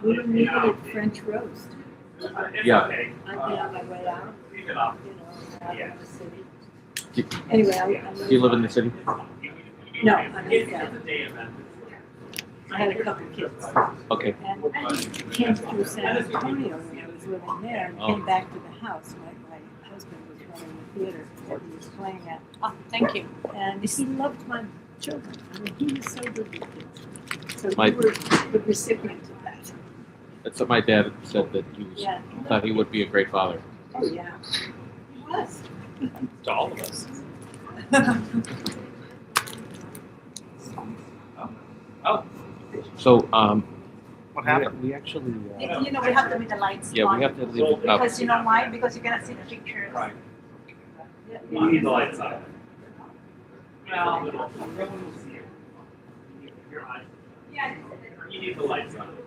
We were meeting at French Roast. Yeah. I've been on my way out, out of the city. Anyway, Do you live in the city? No, I'm in Seattle. I had a couple kids. Okay. And came through San Antonio when I was living there and came back to the house. My husband was running the theater that he was playing at. Oh, thank you. And he loved my children. I mean, he was so good with kids. So My- we were the recipient of that. That's what my dad said, that he was, thought he would be a great father. Oh, yeah. He was. To all of us. Oh. So, What happened? we actually, We have to leave the lights yeah, on. we have to leave it up. Because you know why? Because you cannot see the pictures. Right. You need the lights on. Well, you need the lights on.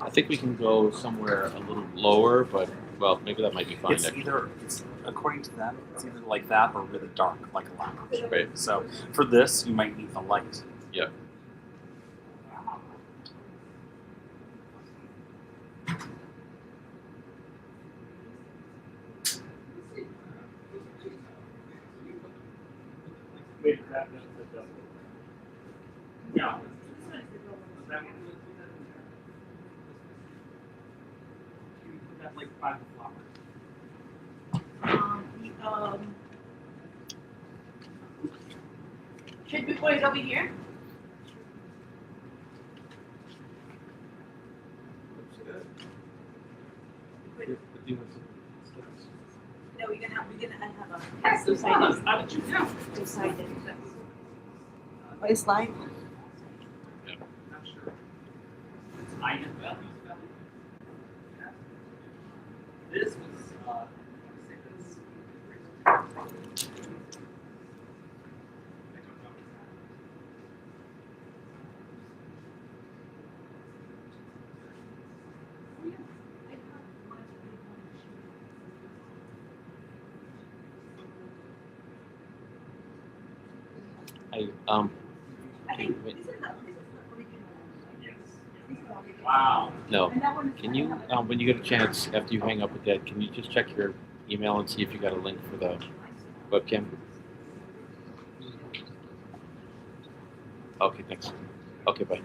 I think we can go somewhere a little lower, but, well, maybe that might be fine. It's according to them, it's either like that or really dark, like a lounge. Right. So for this, you might need the light. Yeah. Yeah. Like 5 o'clock. Should we put it over here? No, we're gonna have a two-sided. How did you know? Two-sided. What is light? Not sure. I know. This was, say this. I think wait. this is the original. Yes. This is the original. Wow. No. And that one is Can you, when you get a chance, after you hang up with Dad, can you just check your email and see if you got a link for the webcam? Okay, thanks. Okay, bye.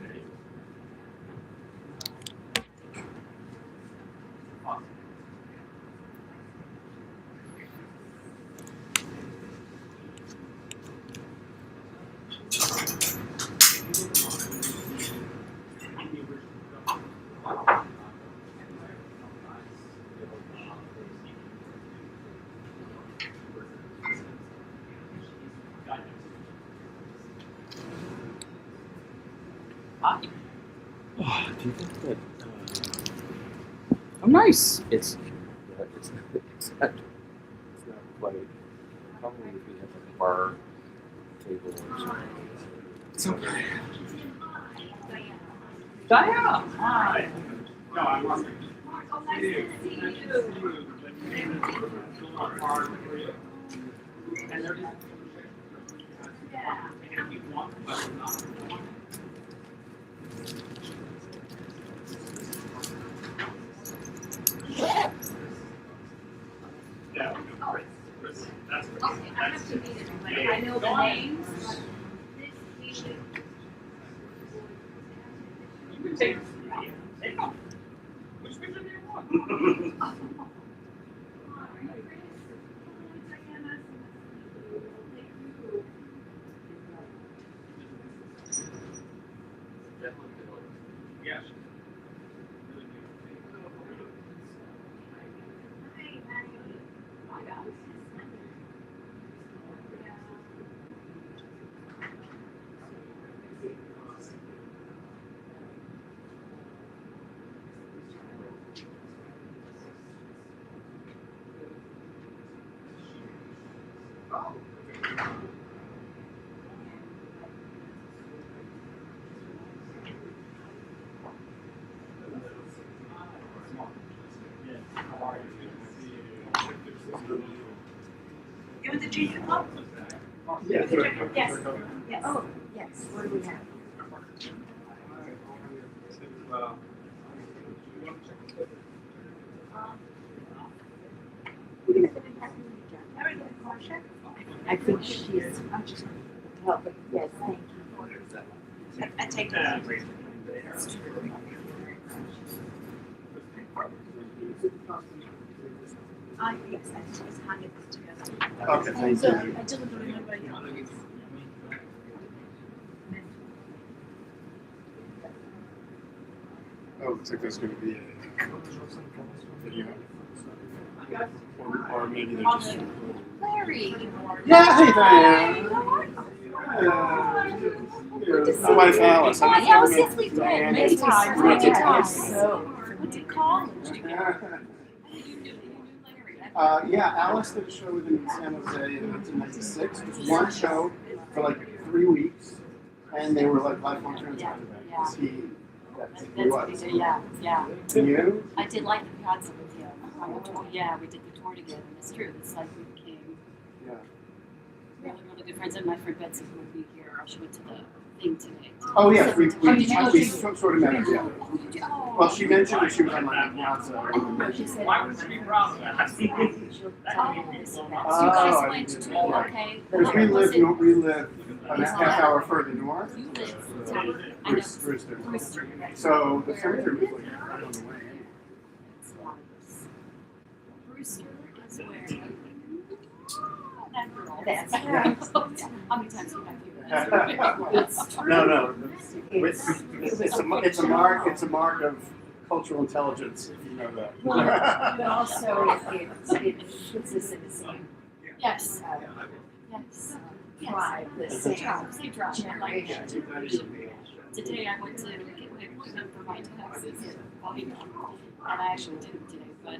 Oh, do you think that Oh, nice. it's not quite, probably if we have like a bar table or something. It's okay. Diana. Hi. No, I'm wondering. Oh, nice to see you. Okay, I have to meet it, but I know the names. You can take them. Which picture do you want? Yeah. with the junior club? Yes. Yes. Yes. Oh, yes, what do we have? I think she's, well, but yes, thank you. I take that. Yes, I just handed this together. Okay, thank So you. I didn't remember you. Oh, looks like there's going to be a video. Or maybe they're just. Larry. Yeah, hey Diane. My wife Alice. Hi, I've never Alice, met yes, we've met Diane. many times. Many times. So, What's it called? Yeah, Alice did a show with him in San Jose in 1996. It was one show for like 3 weeks, and they were like lifelong friends after that. Because he That's what he did, yeah, yeah. And you? I did like the concert with him. Yeah, we did the tour together. It's true. It's like we became Yeah. really good friends. And my friend Betsy, who will be here, she went to the thing today. Oh yes, we did you go to- sort of met her. Yeah. Well, she mentioned that she was on my Piazza. No, she said, Why would you be proud of that? she'll tell you this and that. Oh, So you guys I went didn't to, know that. okay. Because we live a half hour further north. You live, I know. Brewster. Brewster. So the cemetery was like right on the way. It's nice. Brewster is where. That's right. How many times have you had here? It's true. No. It's a mark of cultural intelligence, if you know that. but also it puts us in the same, Yes. uh, Yes. tribe, the same Same drive. Like that. generation. Today I went to get my appointment for my taxes in Volume, and I actually didn't today, but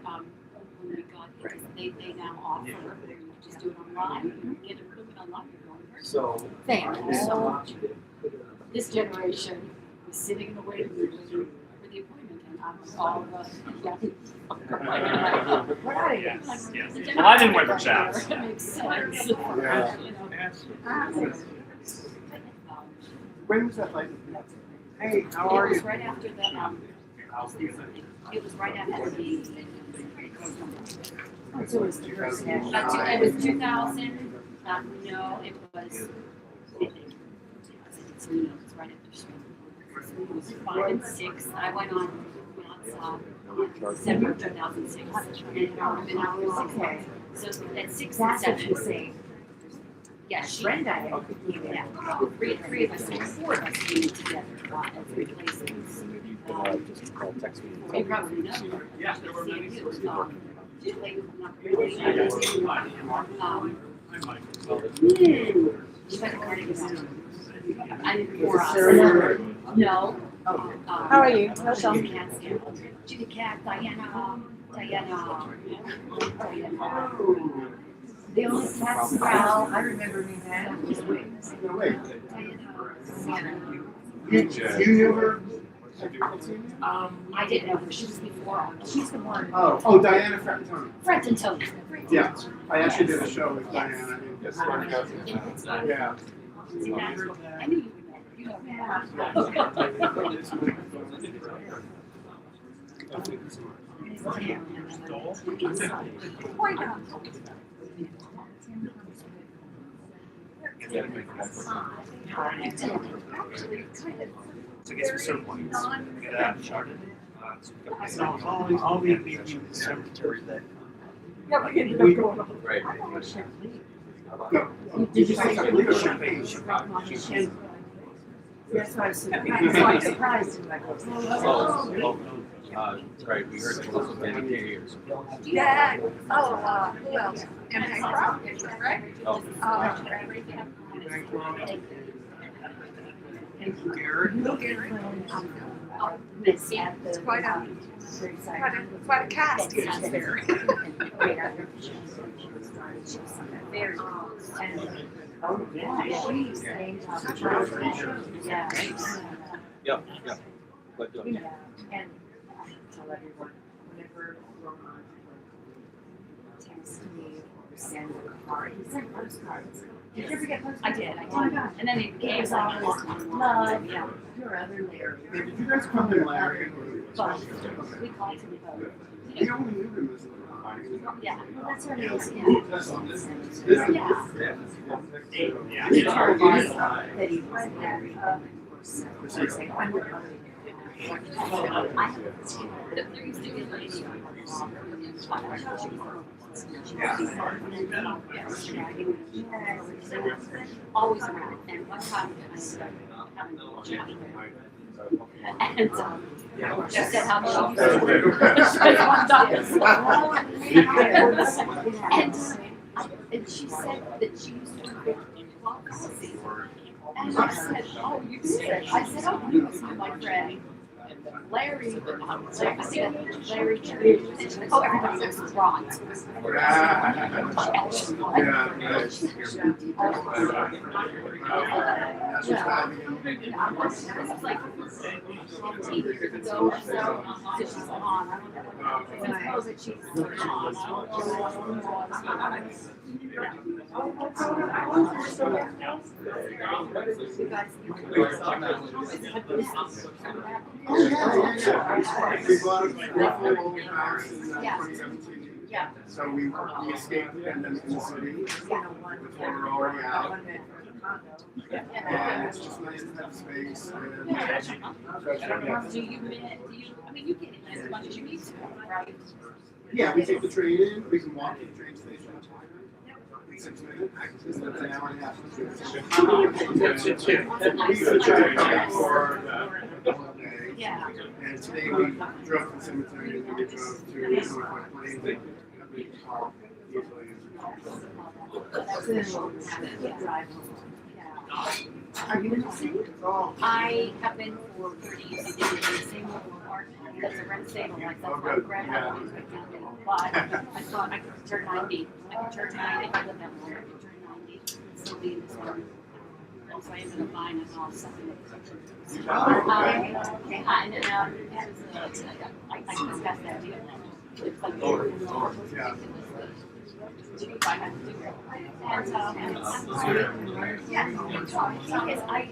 when we got here, they now offer, you just do it online, you get an appointment online, you go in person. So. Thank you so much. This generation was sitting in the waiting room for the appointment, and I'm all the, Right. Yes, yes. Well, I didn't wear the chaps. It makes sense. Yeah. You know. When was that like? Hey, how It are was you? right after the, it was right after the, So it was the first national. it was 2000, no, it was, it's right after spring. It was 5 and 6, I went on, December 2006, and I've been out for 6 months. So at 6 and That's what 7. you're saying. Yeah, she, Brenda, yeah, three of us, 4 of us came together at 3 places. Maybe you can just call, text me. You probably know. Yeah, there were many. I didn't pour us. No. How are you? Michelle. Judy Cat, Diana. The only cats around, I remember me that. No, wait. Diana. You knew her? I didn't know her. She was before. She's the one. Oh, Diana Frattoni. Fred and Tony. Yeah, I actually did a show with Diana. Yeah. See, that's what I knew you would know. You To get some certain get that charted. So I'll be meeting you in the cemetery that. Right. No. Did you say leadership? That's why I was surprised. And I go, Right, we heard it was been years. Yeah. Oh, who else? And Hank, right? Oh. Miss at the. It's quite a cast is there. Very close. And, oh, yeah, she's named after yeah. Yeah. But, You know, and I tell everyone, whenever Laurent texts me or send a card. He sent postcards. Did you ever get postcards? I did. And then it came out love, your other Larry. Did you guys call him Larry? Both. We called him both. We only knew him as a Yeah, well, that's what it is. Yeah. He told us that he was married. There used to be a lady always around, and one time I started having a chat with her. And she said how she used to and she said that she used to cook coffee. And I said, oh, you did? I said, oh, you was my friend. Larry, I think Larry Giroux, and she said, oh, everybody knows Laurent. This is like 15 years ago or so, so she's gone. I don't know that she's We bought a beautiful old house in 2017. Yeah. So we escaped the pandemic in the city before we were already out. And it's just nice to have space. Do you, I mean, you get in as much as you need to, right? Yeah, we take the train in, we can walk to the train station. In 6 minutes, it's an hour and a half. We used to drive for the whole day. Yeah. And today we drove to the cemetery and we drove to North Plains. Are you in the city? I have been for 30 years. I did the same little apartment that's a rent stable, like that's my grandma. But I thought I could turn 90. I could turn 90. I live that long. I could turn 90. Still be in this one. So I ended up buying a house. Yeah, and then I discussed that deal. It's like I have to do it. And yes, I enjoy it. I like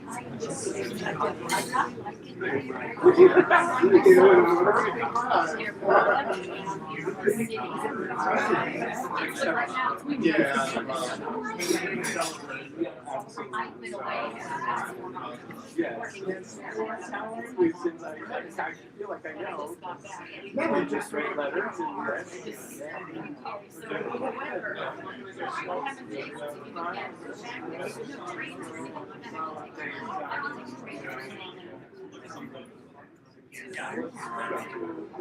I've been away. Since I feel like I know. Yeah, we just write letters and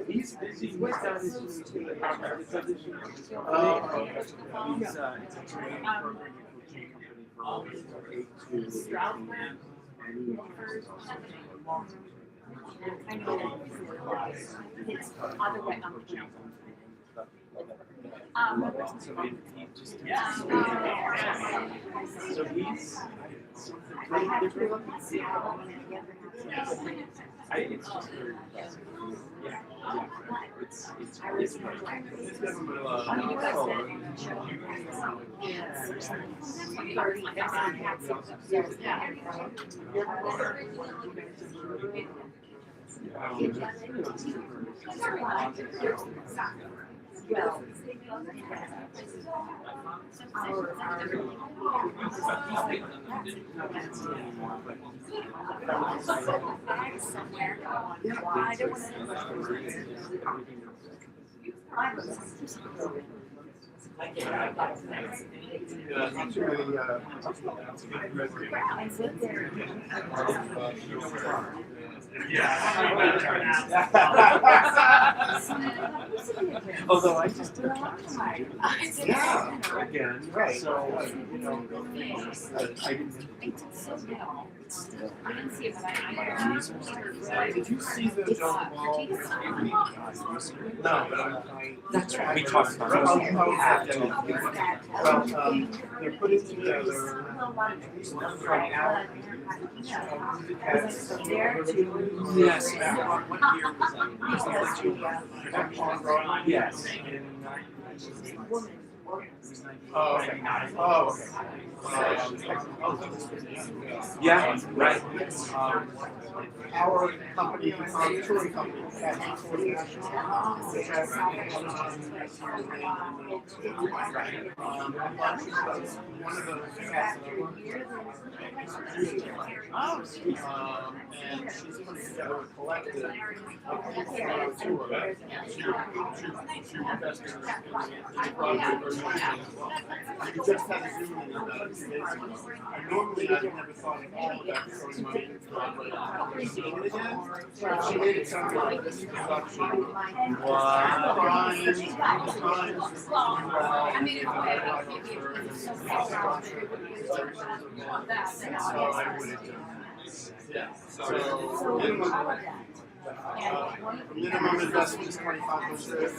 he's busy. He's done his subdivision. He's it's a training program for 8 to 18, and I know it's other way so he just so he's it's just very impressive. Yeah. It's although I just did again, right? So I didn't. Did you see the jump ball? No, that's right. We talked about they're putting together yes, what year was that? Yes. Oh, okay. Oh, okay. Yeah, right. Our company, touring company, Cats International, which has one of those cats that I work with, and she's putting together a collective of people from our tour to investors in the project version as well. We just had a Zoom meeting about it 2 days ago. And normally I've never thought at all about throwing money into it, but seeing it again, she made it sound like this production. Minimum investment is 2,500.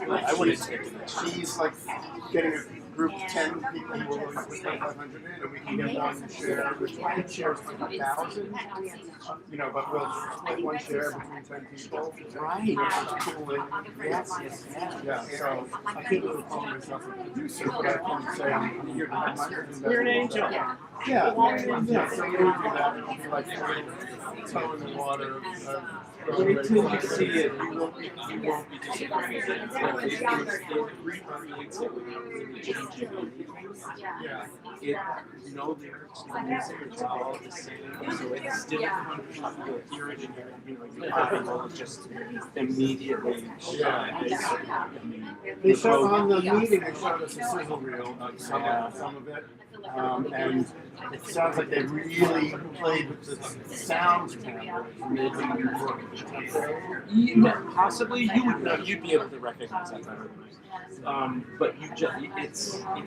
I wouldn't take it. She's like getting a group of 10 people who will put 2,500 in, and we can get one share, which one share is 100,000. You know, but we'll split one share between 10 people. Right. Yes. Yeah. So I can't really call myself a producer, but I can say I'm here to have my investment. You're an angel. Yeah. So we do that. It'll be like toe in the water. Wait till you see it. You won't be disappointed. It recreates it without really changing anything. No lyrics, no music, it's all the same. So it's still fun. You'll hear it and you'll just immediately They showed on the meeting, they showed us a sizzle reel of some of it. And it sounds like they really played with the sound camera. Possibly you would know, you'd be able to recognize that better than I. But it's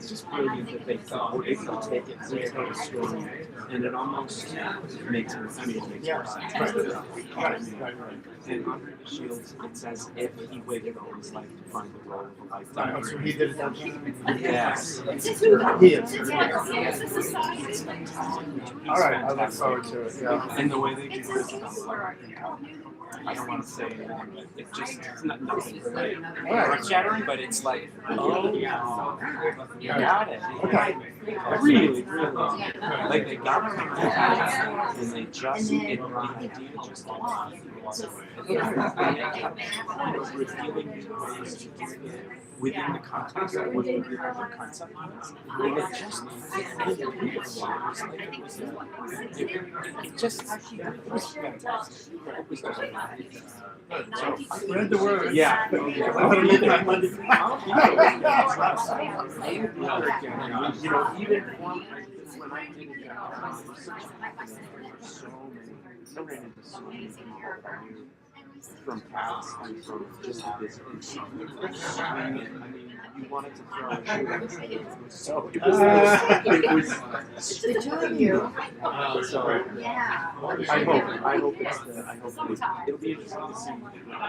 just brilliant that they can take it and tell a story, and it almost makes it. I mean, it makes more sense. Right. And Under the Shields, it's as if he waited all his life to find the role of a lifetime. So he did it that Yes. He is. All right, I look forward to it. Yeah. And the way they do this, I don't want to say anything, but it's not nothing earth-shattering, but it's like, oh, you got it. Okay. Really. Like they got it, and they just, the idea just revealing new ways to do it within the context of what the concept was. And it just it was fantastic. Spread the word. Yeah. I want to make that money. You know, even when I did it, so ran into so many people from cats and from just this. I mean, you wanted to throw a shoe. So it was The two of you. so Yeah. I hope it'll be interesting to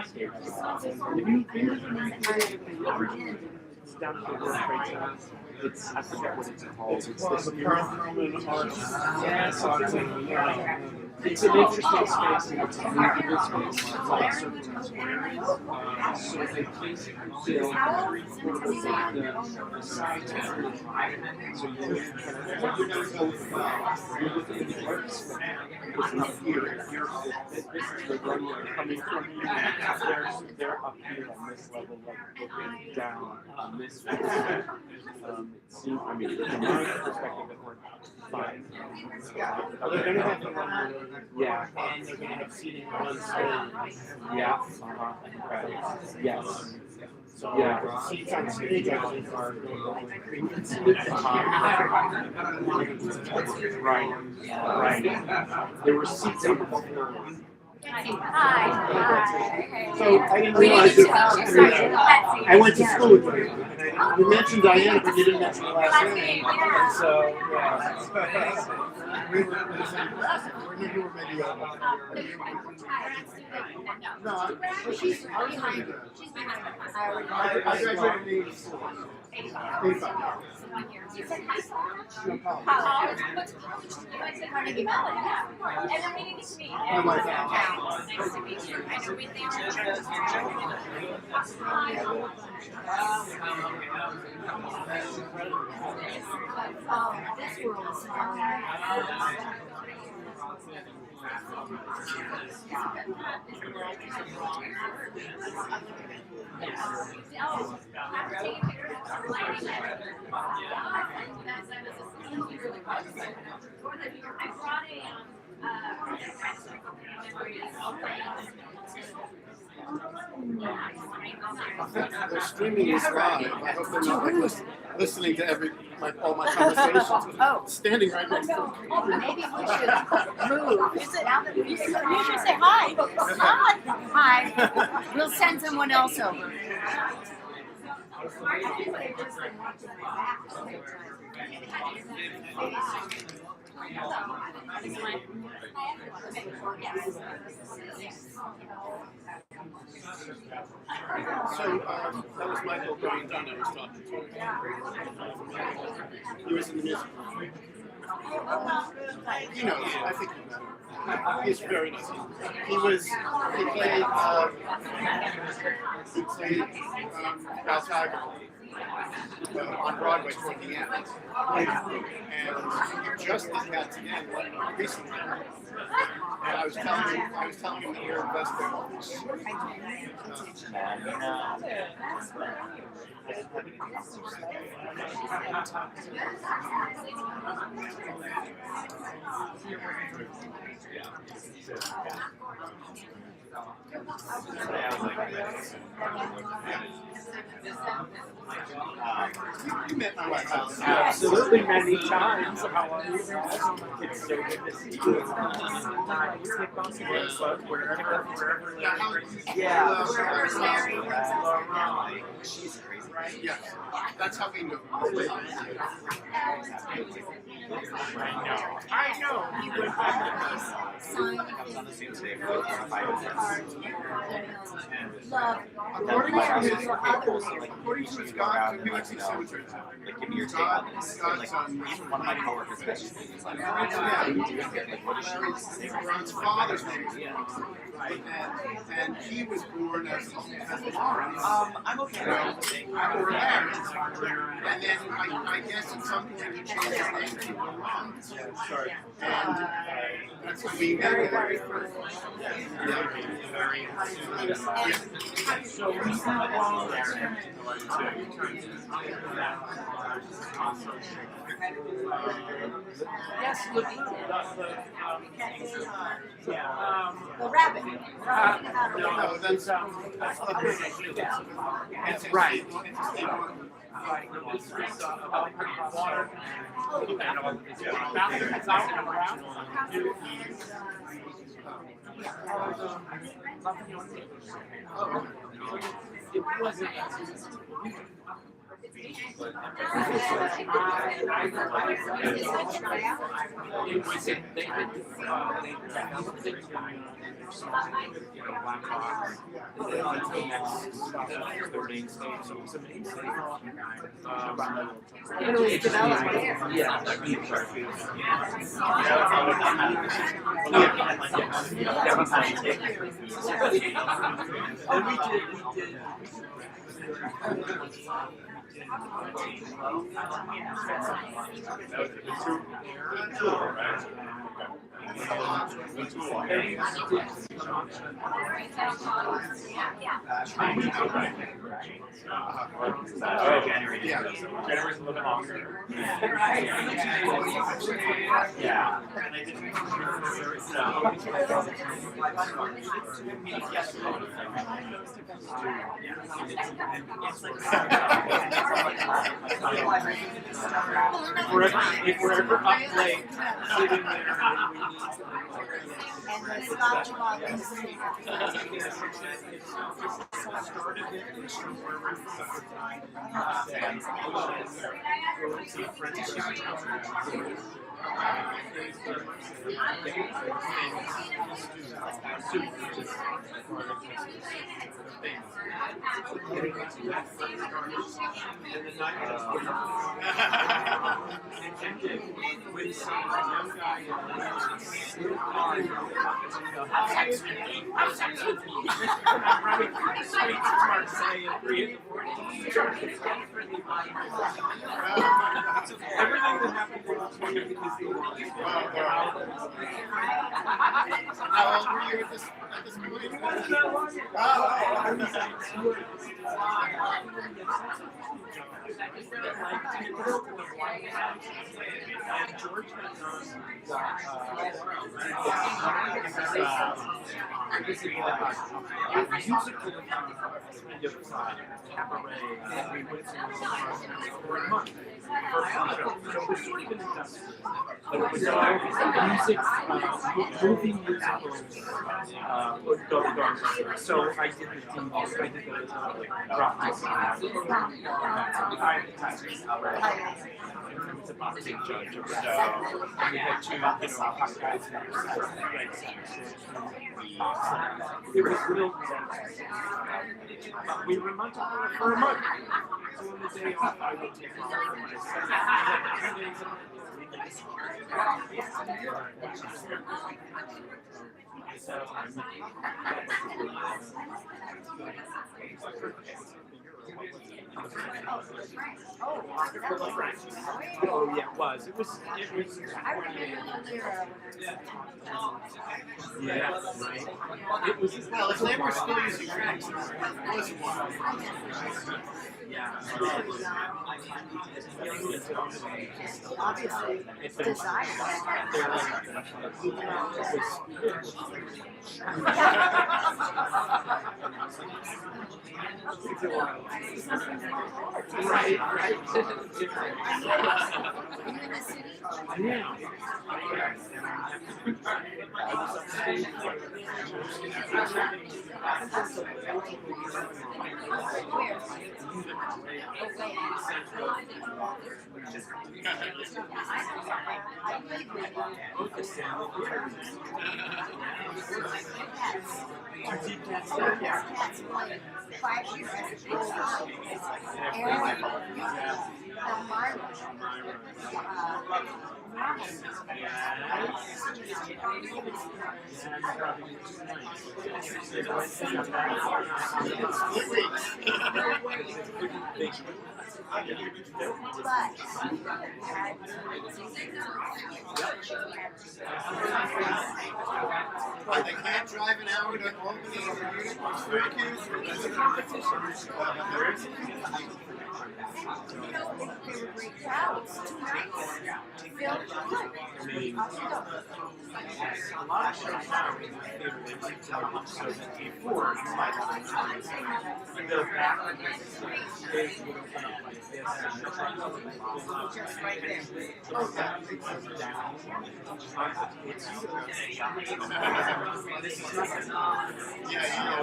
see it's down to the World Trade Center. It's, I forget what it's called. It's this it's an interesting space and it's a movable space. It's like circular squares. So they basically build 3/4 of the sides of the so you're within the art spectrum. It's not here. This is the runway coming from you. They're up here on this level, like looking down on this face. It seems, I mean, from my perspective, it worked fine. They're going to have to run Yeah. and they're going to have seating on one stage. Yeah. Right. Yes. So Yeah. seats on stage are Right. There were seats on the floor. Hi. So I didn't realize that I went to school with you. You mentioned Diana, but you didn't mention the last name. And so, we were in the same class. You were maybe no, she's behind her. I graduated in 84. 85. You said high school? College. What's college? You went to Carnegie Mellon. And then we didn't meet. Oh my God. Nice to meet you. I know we think This world is They're streaming this live. I hope they're not like listening to all my conversations. Oh. Standing right next to them. Maybe we should move. You should say hi. Hi. Hi. We'll send someone else over. So that was Michael Brian Dunn I was talking to. He was in the music. He knows. I think he knows. He's very nice. He played Baltaga on Broadway toward the end. And he just did that again recently. And I was telling him that you're investing. You met my wife. Absolutely, many times. How are you? It's so good to see you. Keep on the Facebook, wherever. Yeah. Laurent. She's crazy. Yes, that's how we knew. I know. He would According to his God, we went to the cemetery. Like, give me your take on this. Like, even one of my coworkers messaged me. He's like, Ron's father's name was and he was born as Laurent. I'm okay. Or married. And then I guess at some point he changed his name to Laurent. And that's when we met. So we yes, look. The rabbit. No, that's right. It wasn't. January's a little bit longer. Yeah. If we're ever up late, sitting there, And the Scotch bottles. soup, which is garlic thing. And the night it ended with some young guy in a little car. Have sex with me. I'm running from the streets of Marseille at 3 in the morning. Everything that happened was wonderful because they were How old were you at this point? I was like 2 or 3. And George had musical kind of cabaret. We went to for a month. So it was sort of an investment. But it was all music, movie musicals. So I did the demos, I did the rock music. I was a boxing judge, so we had 2, hot guys in our it was real. We were months for a month. So on the day off, I would take off and just Oh yeah, it was. It was. Yeah, right. It was. Well, if they were still using cranks, it was wild. Yeah. Obviously, It's desire. Right. Yeah. But they can't drive an hour to Albany or Munich or Syracuse or there's a competition. There is. I mean, a lot of shows now so that before you might the back is would open up like this just right there. Down. It's this is nothing. Yeah, you know.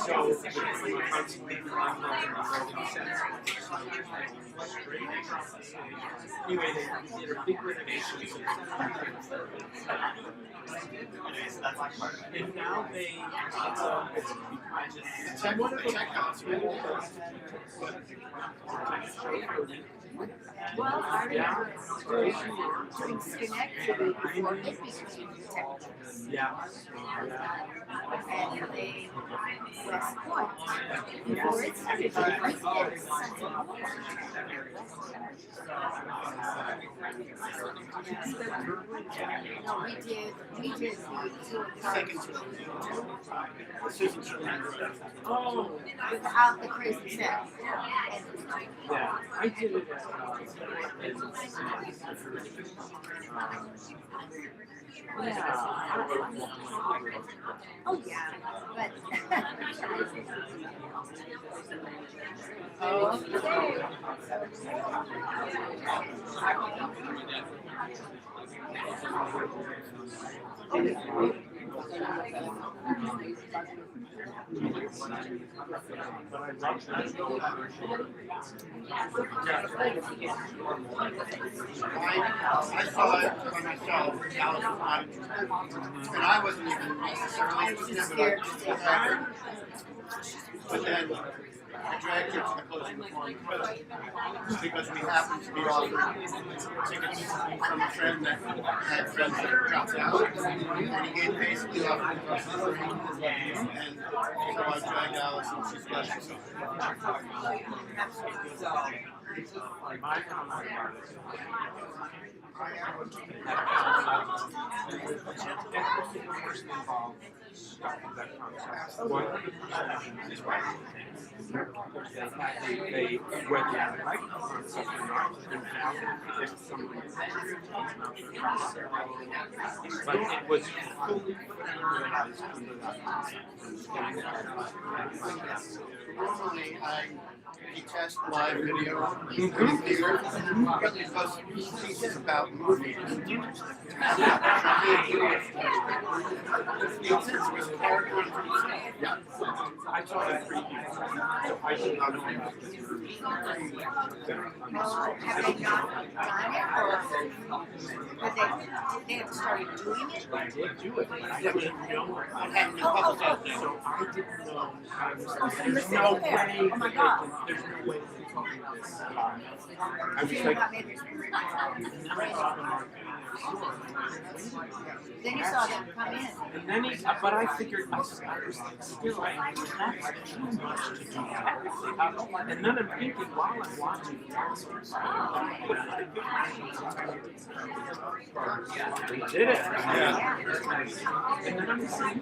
So constantly anyway, they're big renovations. And now they Check checkouts, right? Well, I remember doing Schenectady before it became Texas. Yeah. And they West Point before it started right there. No, we did the tour Oh, without the crazy set. yeah. I did it Oh yeah, but But I love that. I saw it by myself, Alice was not interested. And I wasn't even necessarily interested, but then I dragged her to the closing performance because we happened to be offered tickets from a friend that had friends that dropped out. And he gave basically offered us for free. And so I dragged Alice and she's got it. They whether they like the concept or not, they're down if someone but it was fully realized under that concept. Normally, I detest live video in theater because this is about movies. Yeah, I saw that preview, so I did not know about this. Have they not done it, or have they have started doing it? I did do it, but I didn't know. I hadn't been published out there. So I didn't know. There's no way. Oh my God. There's no way they told me this. I was So you like, got maybe then you saw them come in. and then but I figured, I was still, that's too much to do. And then I'm thinking, while I'm watching they did it. Yeah. And then I'm saying,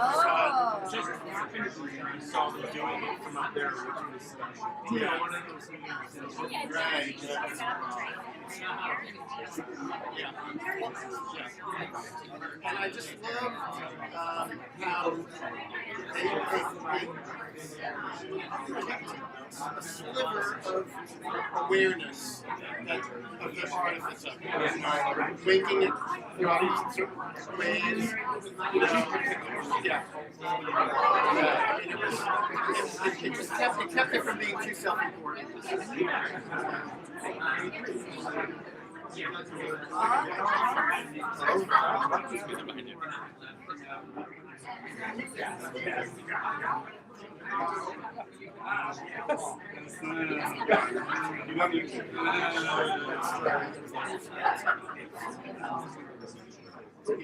Oh. just I saw them doing it from up there, which was, one of those things. Right. And I just love how they a sliver of awareness of the artifice of it. Making it throughout certain ways. Yeah. I mean, it just kept it from being too self-important.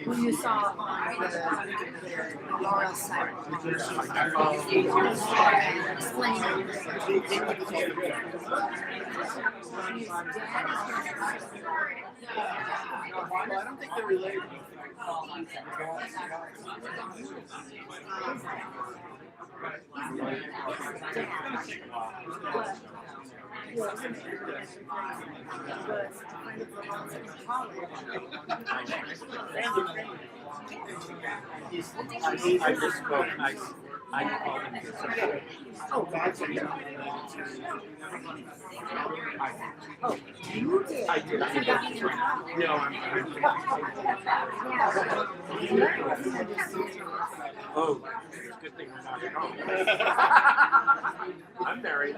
Who you saw on the Laurent site. Well, I don't think they're related. I just spoke, I called him to say, Oh, that's it. You did. I did. No, I'm oh, it's a good thing we're not at home. I'm married.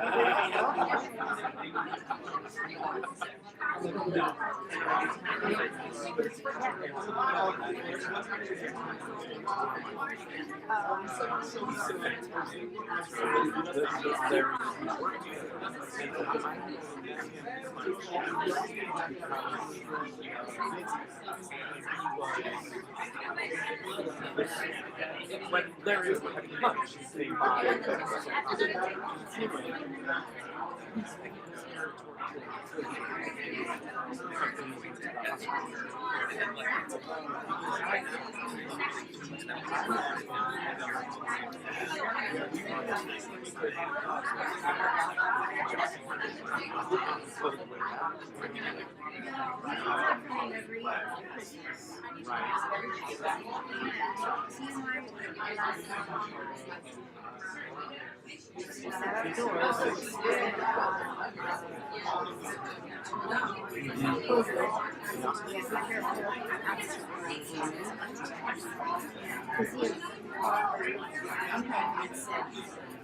When there is a punch, they buy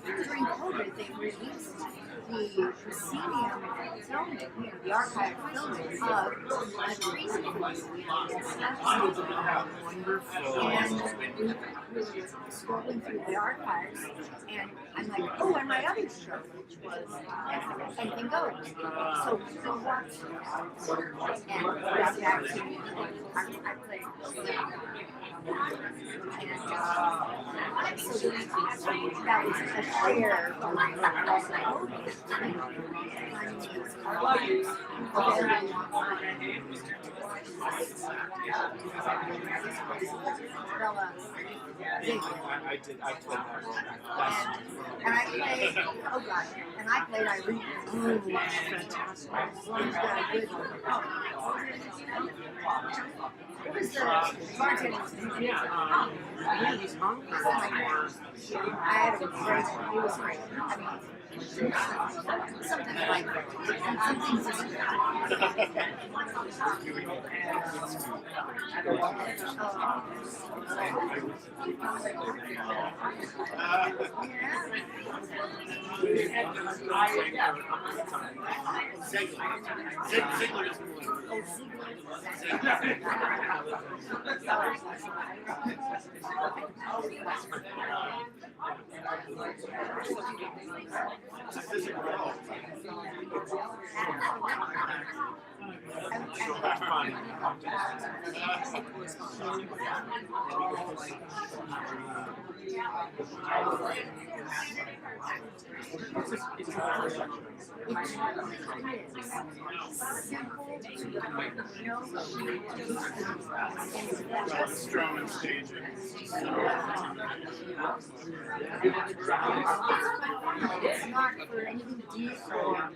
During COVID, they released the proscenium filming, the archive filming of a crazy and we were scrolling through the archives, and I'm like, oh, and my other show, which was Anything Goes. So we watched and got back to I played. And so that was a share I played that. And I played, oh gosh, and I played Irene. Oh, that's fantastic. It was the bartending. Yeah, he's hungry. I had a great, it was great. I mean, something like Strong and staging. it's not for anything deep or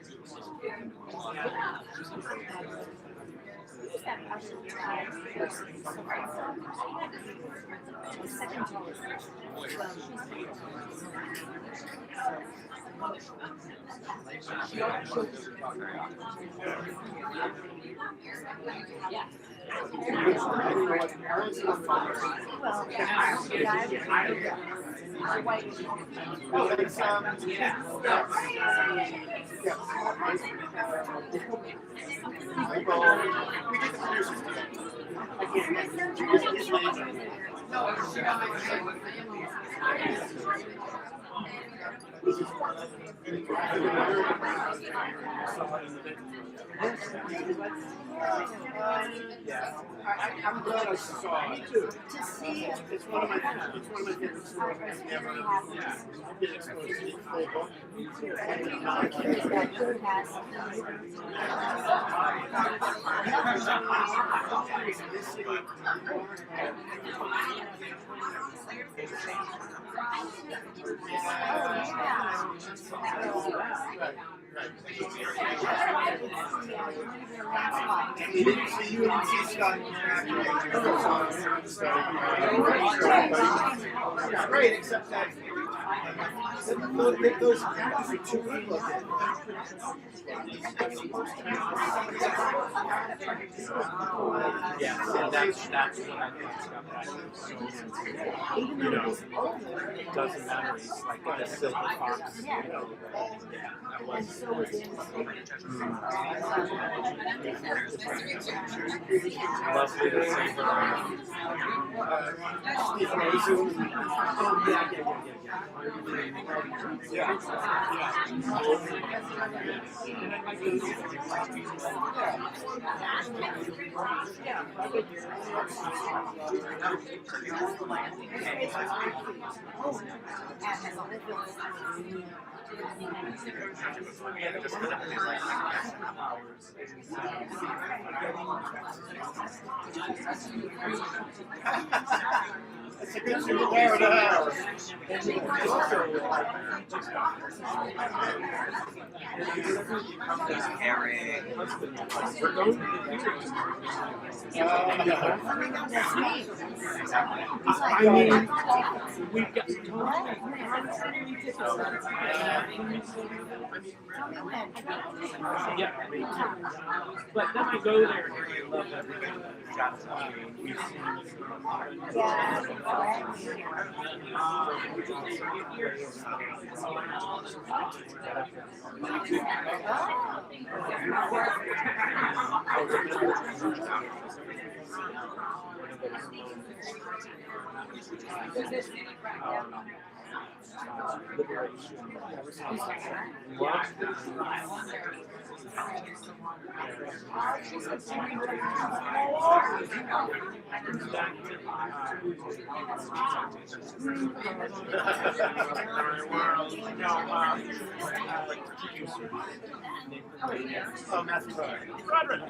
the second tallest. I'm glad I saw it. To see It's one of my favorite stories ever. I've been exposed to the full book. that good has You didn't see Scott. It's great, except that those characters are too good looking. Yeah, so that's what I think about that. You know, it doesn't matter. He's like got a silver fox. You know, that was. Lovely to see her. Steve Rosen. Oh yeah. It's a good superpower to have. I mean, we've got yeah, but then I go there and I love everything. We've Oh, Matthew Roderick.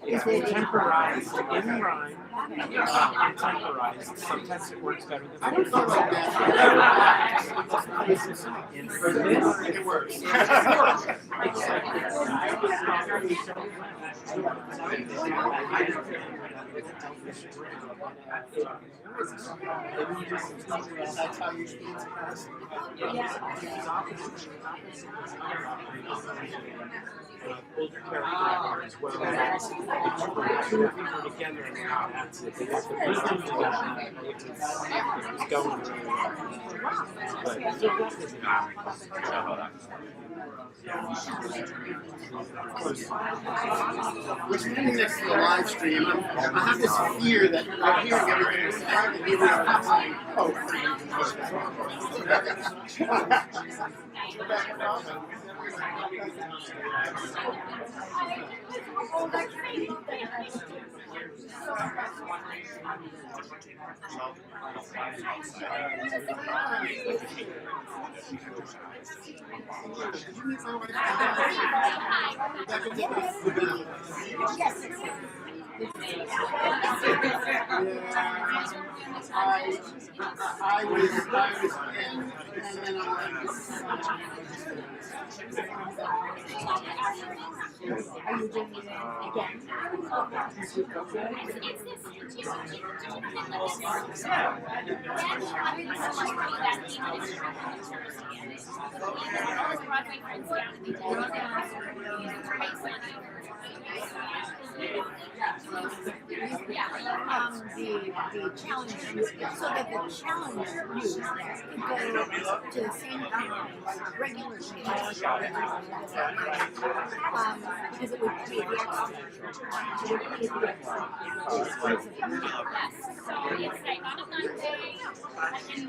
It's temporized in rhyme. Temporized. Sometimes it works better than I don't know about that. for this. It works. That's how you speak to us. Older character as well. The two of them are together and that's it. It's the first time together. It's going really well. But still We're standing next to the live stream. I have this fear that I'm hearing everything that's said, and here we are saying, oh, I was in, and then I Are you doing it again? The challenge, so that the challenge use could go to the same time regular challenge, because it would create the extra. It would create the extra. Yes, so it's like on a Monday, in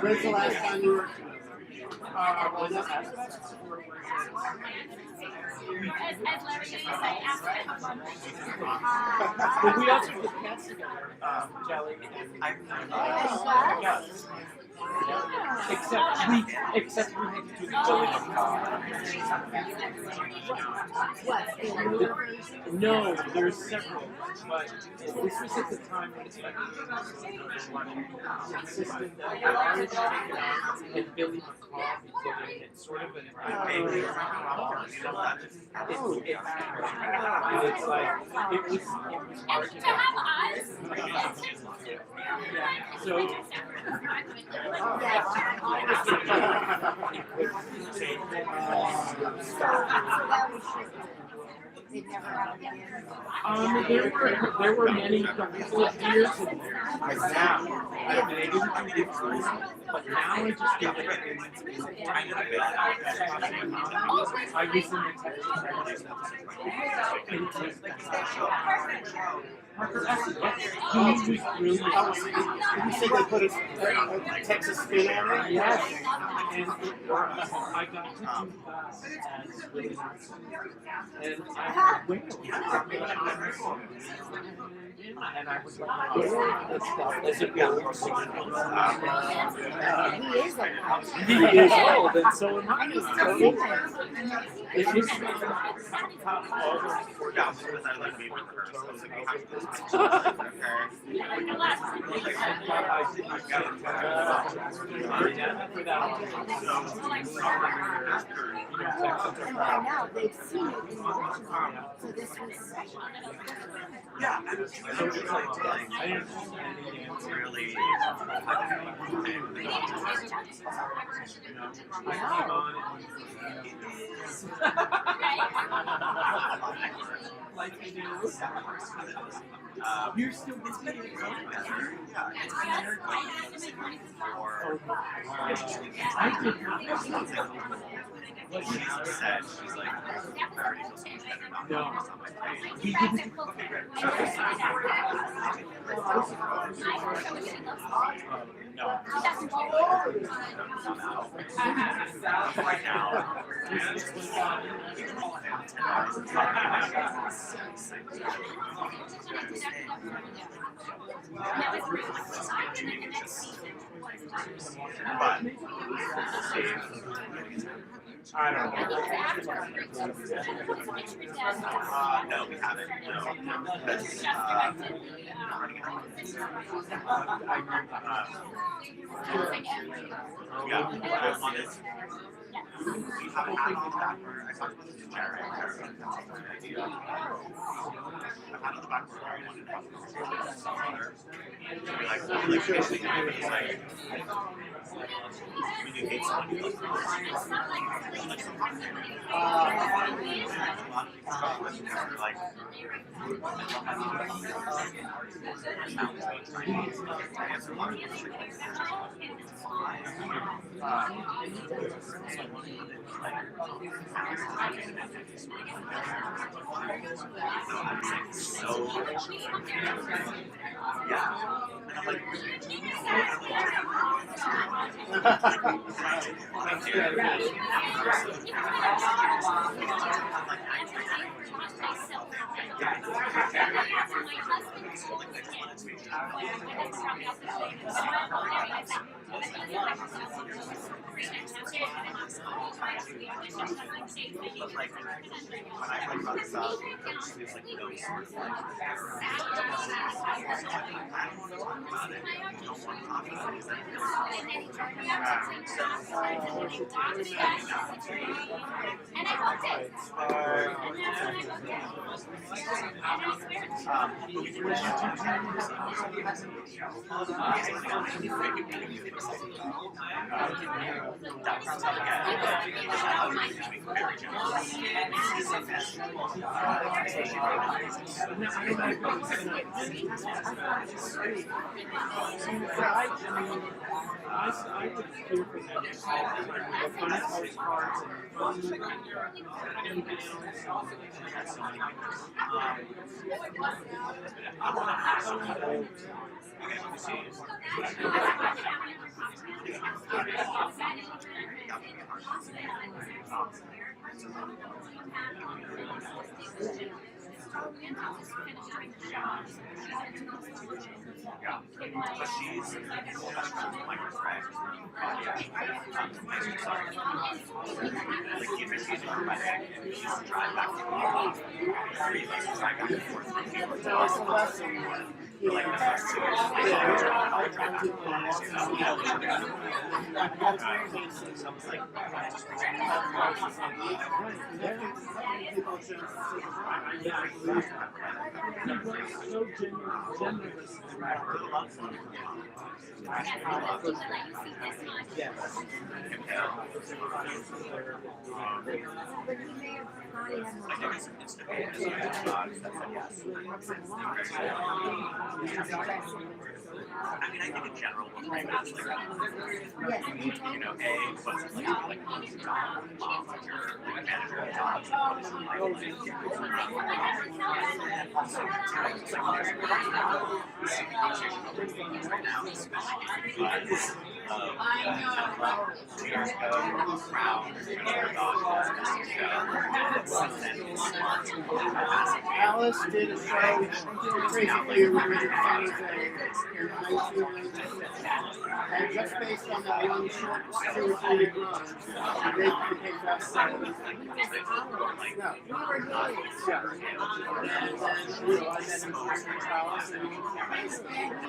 When's the last time you were? As Larry used to say, after I have lunch. But we also put cats together, Jelly and Gus. Except we had to do the Billy What, the newer version? No, there's several, but this was at the time when it's like insistent that I would take it out and Billy McCall be put in it, sort of an it's like it was hard To have us, so They never had it again. There were many couple of years in there. Like now, and I didn't do it first, but now I just do it I use them in text. He was really You said they put a Texas spin on it? yes, and it works. I got to do that as really nice. And I went and I was like, this stuff as it goes. He is a He is old, and so am I. And he's still singing. It is And by now, they've seen it in the original. So this was Yeah, it's really. You're still busy. I did not. What she said, she's like, I already feel so much better about No. it. It's on my page. He didn't. No. Right now, but I don't know. no, we haven't. No, that's running out. Yeah, on this. We haven't had it on the back burner. I talked about this to Jared. I've had it on the back burner. I wanted to talk to her. Like, basically, he's like, we do hate someone who doesn't like, so yeah, and I'm like, but like when I talk about stuff, there's like no sort of like I would do for them the fun postcards yeah, but she's like respect. Like even if she's on my neck and she's driving back and forth, three of us drive back and forth. Like the first two years, so I was like, People should So generous. Yes. But he may have probably had more time. I mean, I think in general, we'll try to like, Yes. you know, A, what's it like, on the job, like your manager at jobs, and what is it like, also, it's like, there's a conversation over things right now, especially because of 2 years ago, Brown, another dog, since then, Alice did a show, Crazy for You, where we did funny things in 1990. And just based on that one short 2 or 3 year run, they became bestsellers. No. Yeah. And then, you know, I met him in Alice, and We stayed in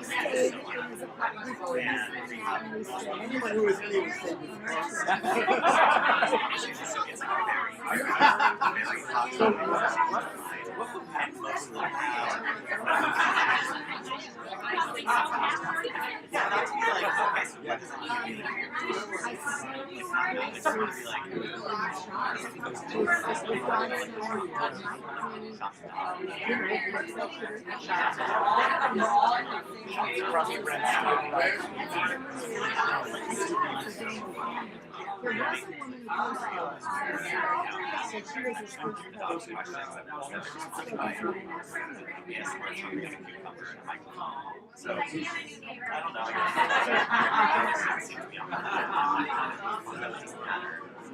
his apartment before we moved out, and we stayed. anyone who was in it was staying with There was a woman who posted said she was his first So, I don't know.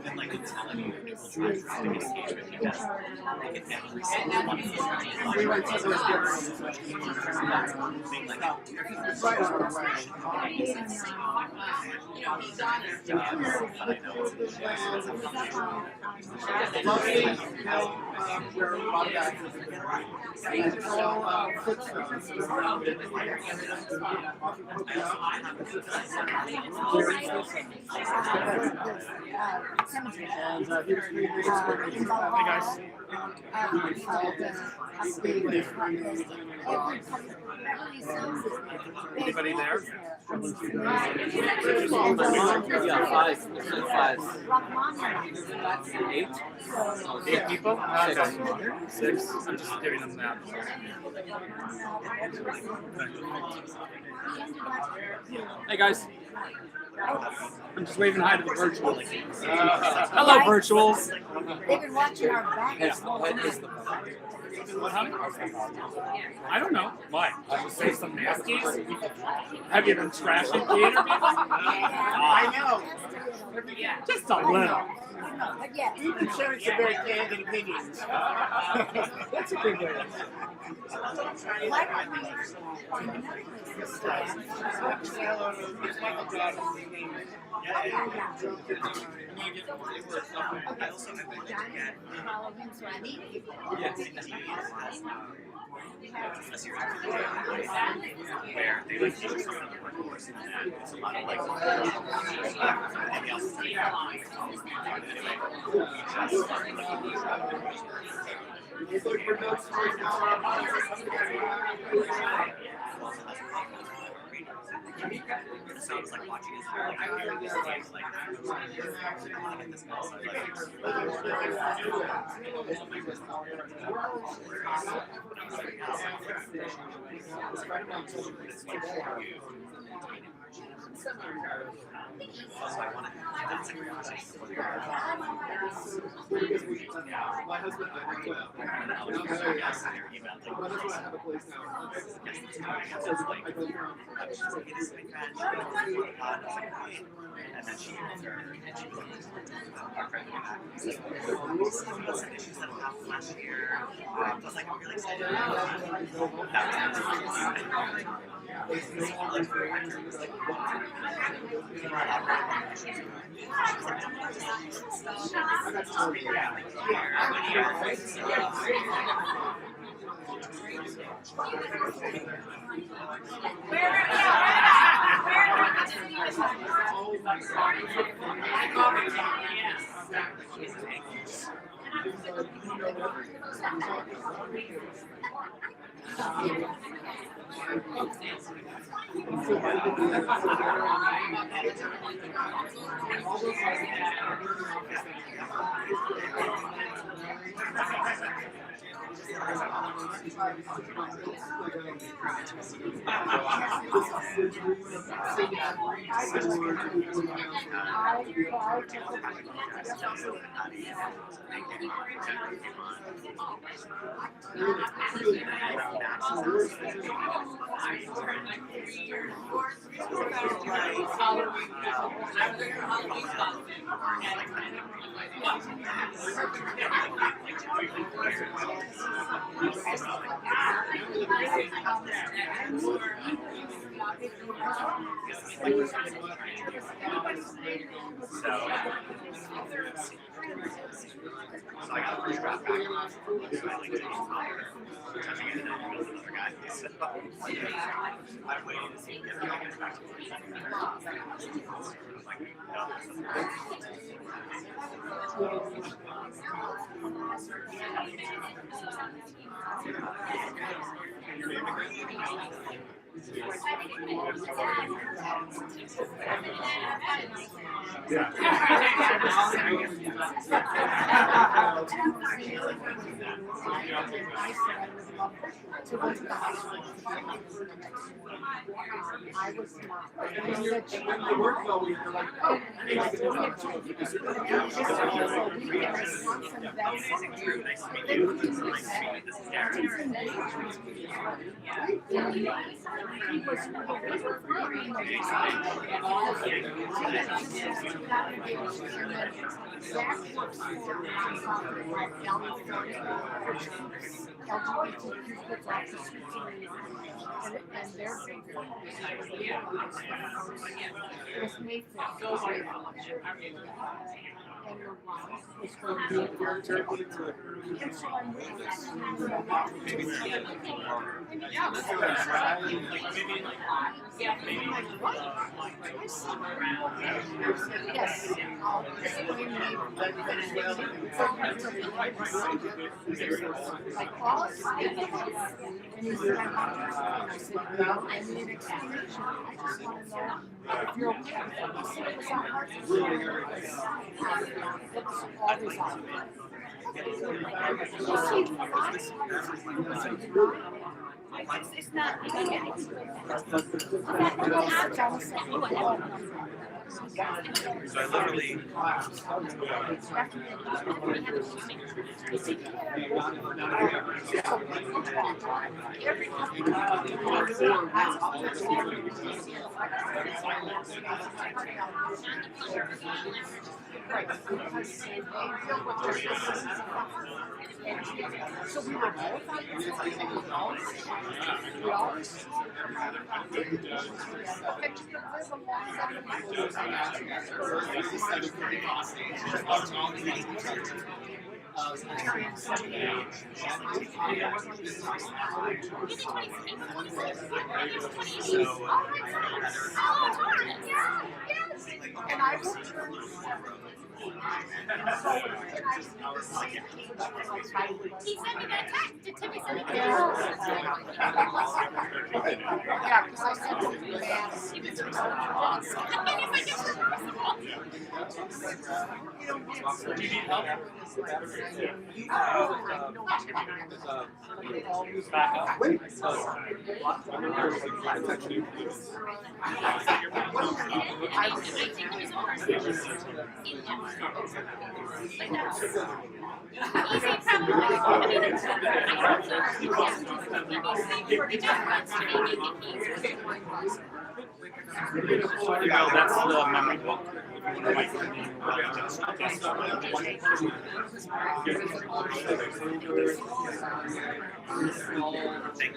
And like it's telling you, people try to engage with you. Like in every single one of these we went to those being like, right on our way. Lovely hill where a lot of guys and it's all footstones around it. And he was really Hey guys. Anybody there? Yeah, 5. 8. 8 people? 6. I'm just giving them that. Hey guys. I'm just waving hi to the virtuals. Hello, virtuals. They've been watching our back. I don't know. Why? I should say some nasties? Have you been trashing theater people? I know. Just a little. But yeah, We've been sharing some very candid opinions. That's a good way to why don't we find another place to stay? Follow him so I meet people. where they like teach some of the course and it's a lot of like everything else is it sounds like watching his like I want to get this guy also, I want to have that conversation before the My husband and I and then she answered, and she our friend she's had a house last year. I was like, I'm really excited. So I got the first draft back. So I like touching it and then another guy. So I'm waiting to see if the guy gets back to me. Like, I was not. It's not. So I literally. So we were both on the we always and I will turn He sent me that text. Did Timmy send it? yeah, because I said to him, Do you need help? Back up. That's the memory book. Thank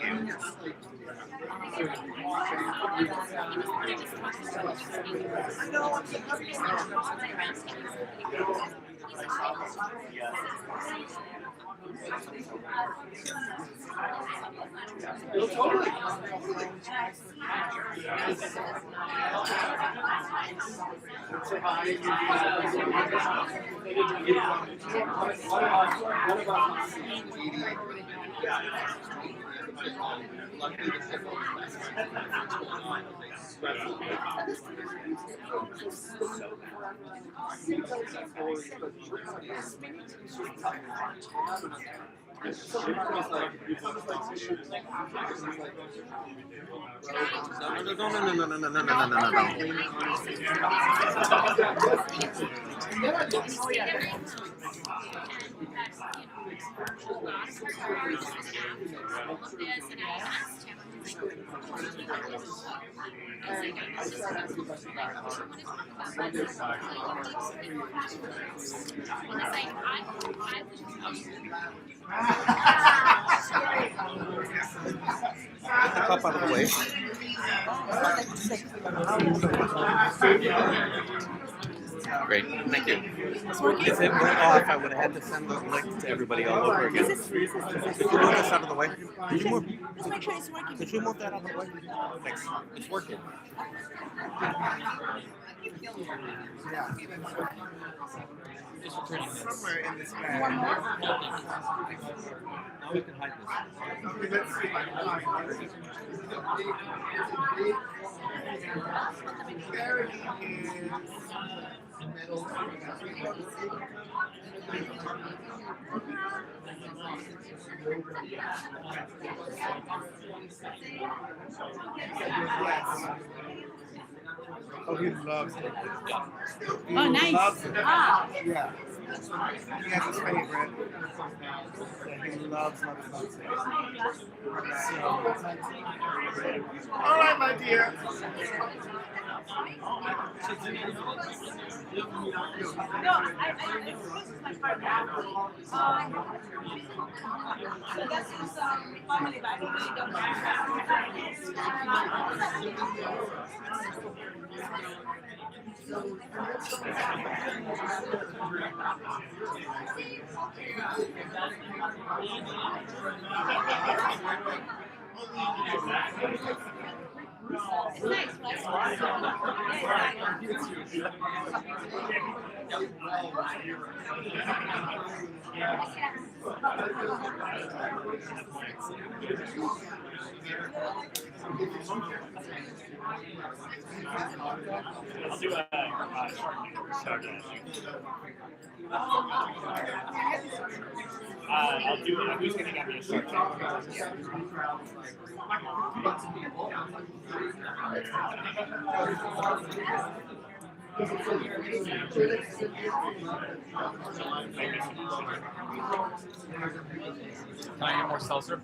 you. Get the cup out of the way. Great. Thank you. If it went off, I would have had to send the link to everybody all over again. Could you move this out of the way? Could you move? Could you move that out of the way? Thanks. It's working. Just returning this. Somewhere in this bag. Now we can hide There it is. Oh, he loves it. He nice. loves it. Ah. Yeah. He has his favorite. That he loves it. So. All right, my dear. No, it's my partner. So that's his family, but I don't really don't I'll do a I'll do it. Who's going to get me a shirt? Can I get more seltzer?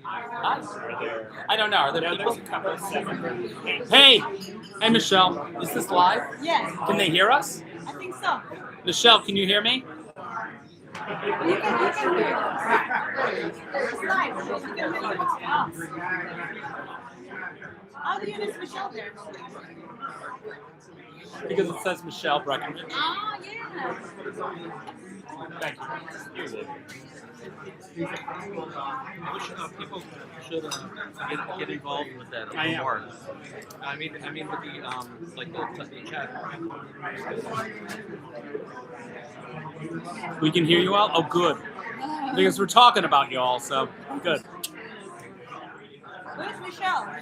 I don't know. Are there people? Hey! Hey, Michelle. Is this live? Yes, Can they hear us? I think so. Michelle, can you hear me? You can hear it. It's live. You can hear it. How do you miss Michelle there? Because it says Michelle Breckenridge. Oh, yeah. Thank you. I wish people should get involved with that. I am. More. I mean with the like the chat. We can hear you all? Oh, good. Because we're talking about you all, so good. Where's Michelle?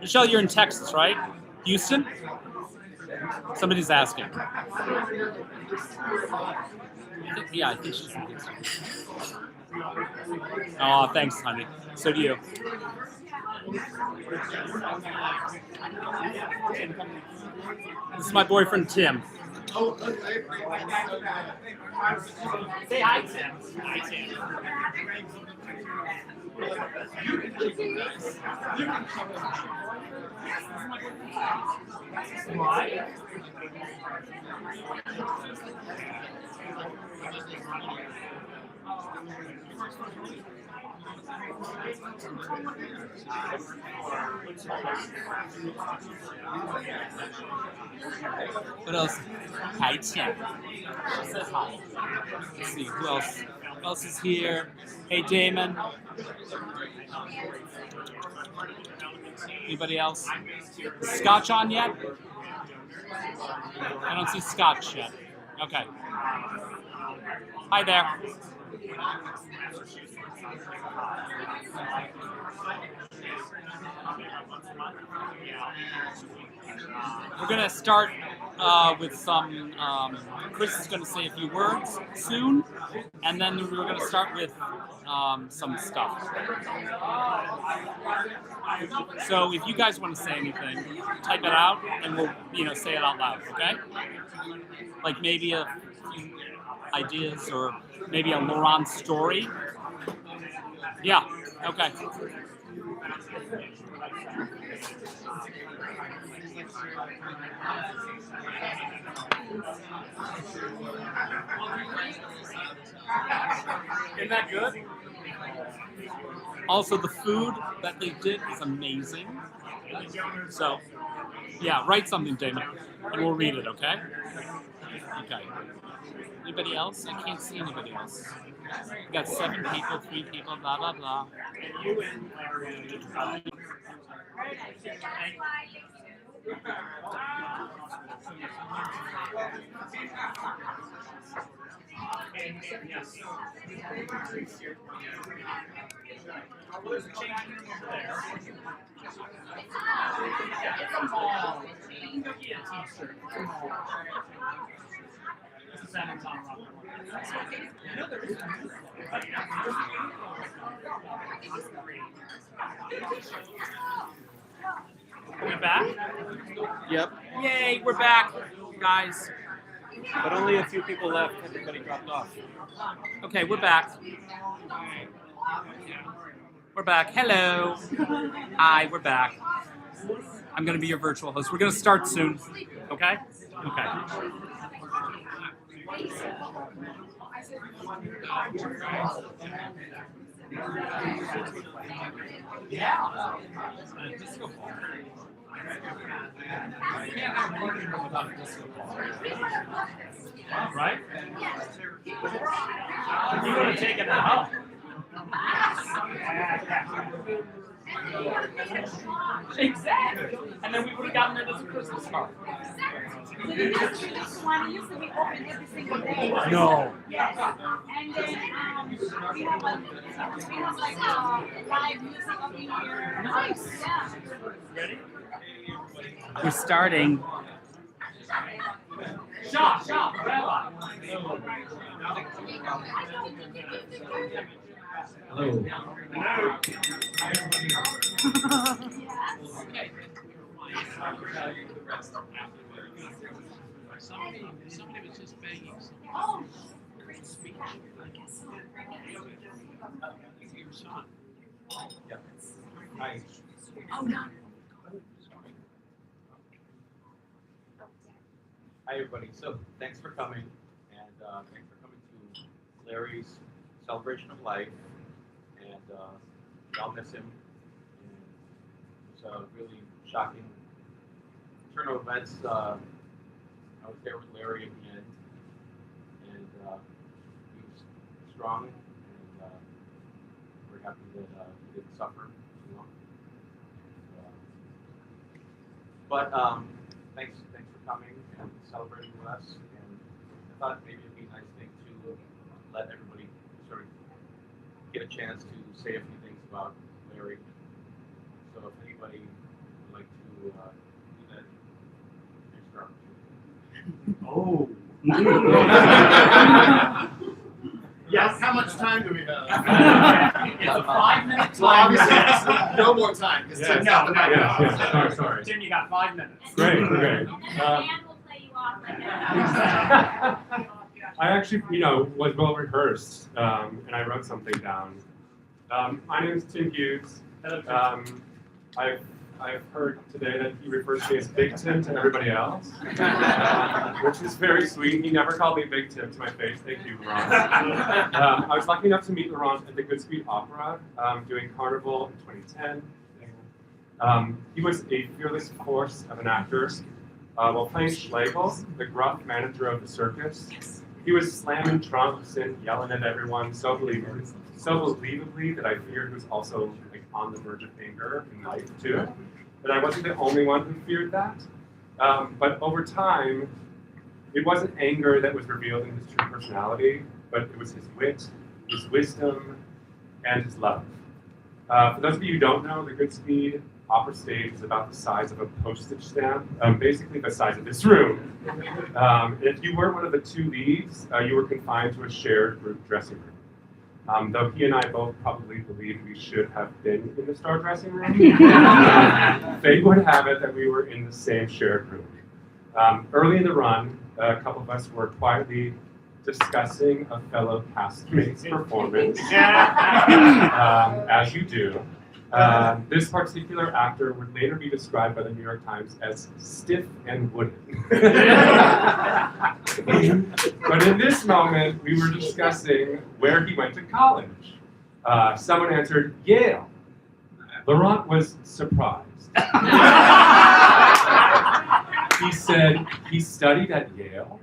Michelle, you're in Texas, right? Houston? Somebody's asking. Yeah, I think she's in Houston. Oh, thanks, honey. So do you. This is my boyfriend, Tim. Say hi, Tim. Hi, Tim. Why? What else? Hi, Tim. Says hi. Let's see, who else? Who else is here? Hey, Damon. Anybody else? Scotch on yet? I don't see Scotch yet. Okay. Hi there. We're gonna start with some. Chris is gonna say a few words soon, and then we're gonna start with some stuff. So if you guys want to say anything, type it out, and we'll say it out loud. Okay? Like maybe a few ideas, or maybe a Laurent story. Yeah. Okay. Isn't that good? Also, the food that they did is amazing. So, yeah, write something, Damon, and we'll read it, okay? Okay. Anybody else? I can't see anybody else. We got 7 people, 3 people, blah, blah, blah. Are we back? Yep. Yay, we're back, guys. But only a few people left. Everybody dropped off. Okay, we're back. We're back. Hello. Hi, we're back. I'm going to be your virtual host. We're going to start soon. Okay? Okay. Yeah. Right? You want to take it out? Exactly. And then we would have gotten it as a Christmas card. This one used to be open every single day. No. Yes. And then we have like live music up in here. Nice. Yeah. Ready? We're starting. Shot, Bella. Hello. Somebody was just banging something. Oh, Great speech. Your son. Yep. Hi. oh no. Hi, everybody. So, thanks for coming, and thanks for coming to Larry's celebration of life. And we all miss him. And it was a really shocking turn of events. I was there with Larry at the end, and he was strong, and we're happy that he didn't suffer too long. But thanks for coming and celebrating with us. And I thought maybe it'd be a nice thing to let everybody sort of get a chance to say a few things about Larry. So if anybody would like to do that, here's your opportunity. Oh. Yes. How much time do we have? It's a 5-minute time. Well, obviously, no more time. Yeah. No. Sorry. Tim, you got 5 minutes. Great. And then the band will play you off like that. I actually, was well rehearsed, and I wrote something down. My name is Tim Hughes. I've heard today that he refers to me as Big Tim to everybody else, which is very sweet. He never called me Big Tim to my face. Thank you, Laurent. I was lucky enough to meet Laurent at the Goodspeed Opera doing Carnival in 2010. He was a fearless force of an actor. While playing Schlegel, the gruff manager of the circus, he was slamming trunks and yelling at everyone so believably that I feared he was also on the verge of anger in life too. But I wasn't the only one who feared that. But over time, It wasn't anger that was revealed in his true personality, but it was his wit, his wisdom, and his love. For those of you who don't know, the Goodspeed Opera Stage is about the size of a postage stamp, basically the size of this room. If you weren't one of the two leads, you were confined to a shared group dressing room. Though he and I both probably believe we should have been in the star dressing room, fate would have it that we were in the same shared room. Early in the run, a couple of us were quietly discussing a fellow castmate's performance, as you do. This particular actor would later be described by the New York Times as stiff and wooden. But in this moment, we were discussing where he went to college. Someone answered, Yale. Laurent was surprised. He said he studied at Yale.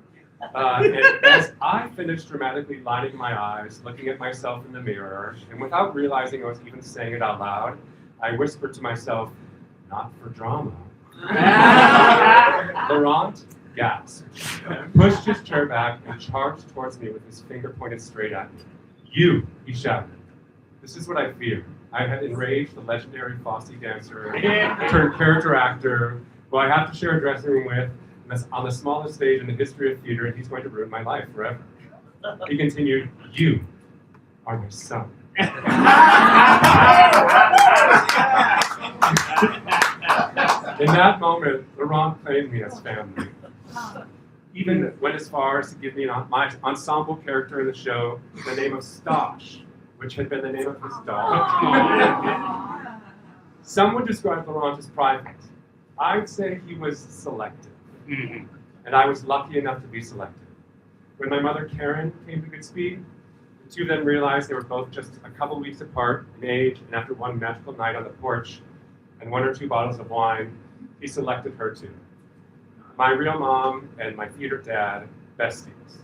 And as I finished dramatically lining my eyes, looking at myself in the mirror, and without realizing I was even saying it out loud, I whispered to myself, not for drama. Laurent gasped, pushed his chair back, and charged towards me with his finger pointed straight at me. You, he shouted. This is what I feared. I had enraged the legendary Fosse dancer, turned character actor, who I have to share a dressing room with, and that's on the smallest stage in the history of theater, and he's going to ruin my life forever. He continued, you are my son. In that moment, Laurent claimed me as family. Even went as far as to give me my ensemble character in the show the name of Stosh, which had been the name of his dog. Some would describe Laurent as private. I'd say he was selective. And I was lucky enough to be selected. When my mother Karen came to Goodspeed, the two of them realized they were both just a couple weeks apart in age, and after one magical night on the porch and 1 or 2 bottles of wine, he selected her too. My real mom and my theater dad, besties.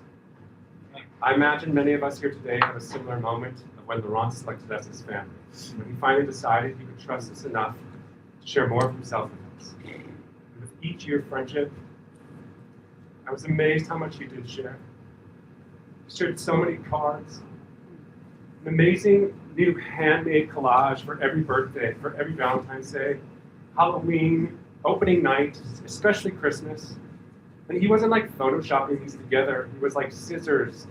I imagine many of us here today have a similar moment of when Laurent selected us as family, when he finally decided he could trust us enough to share more of himself with us. And with each year of friendship, I was amazed how much he did share. He shared so many cards, an amazing new handmade collage for every birthday, for every Valentine's Day, Halloween, opening night, especially Christmas. And he wasn't like photoshopping these together. He was like scissors,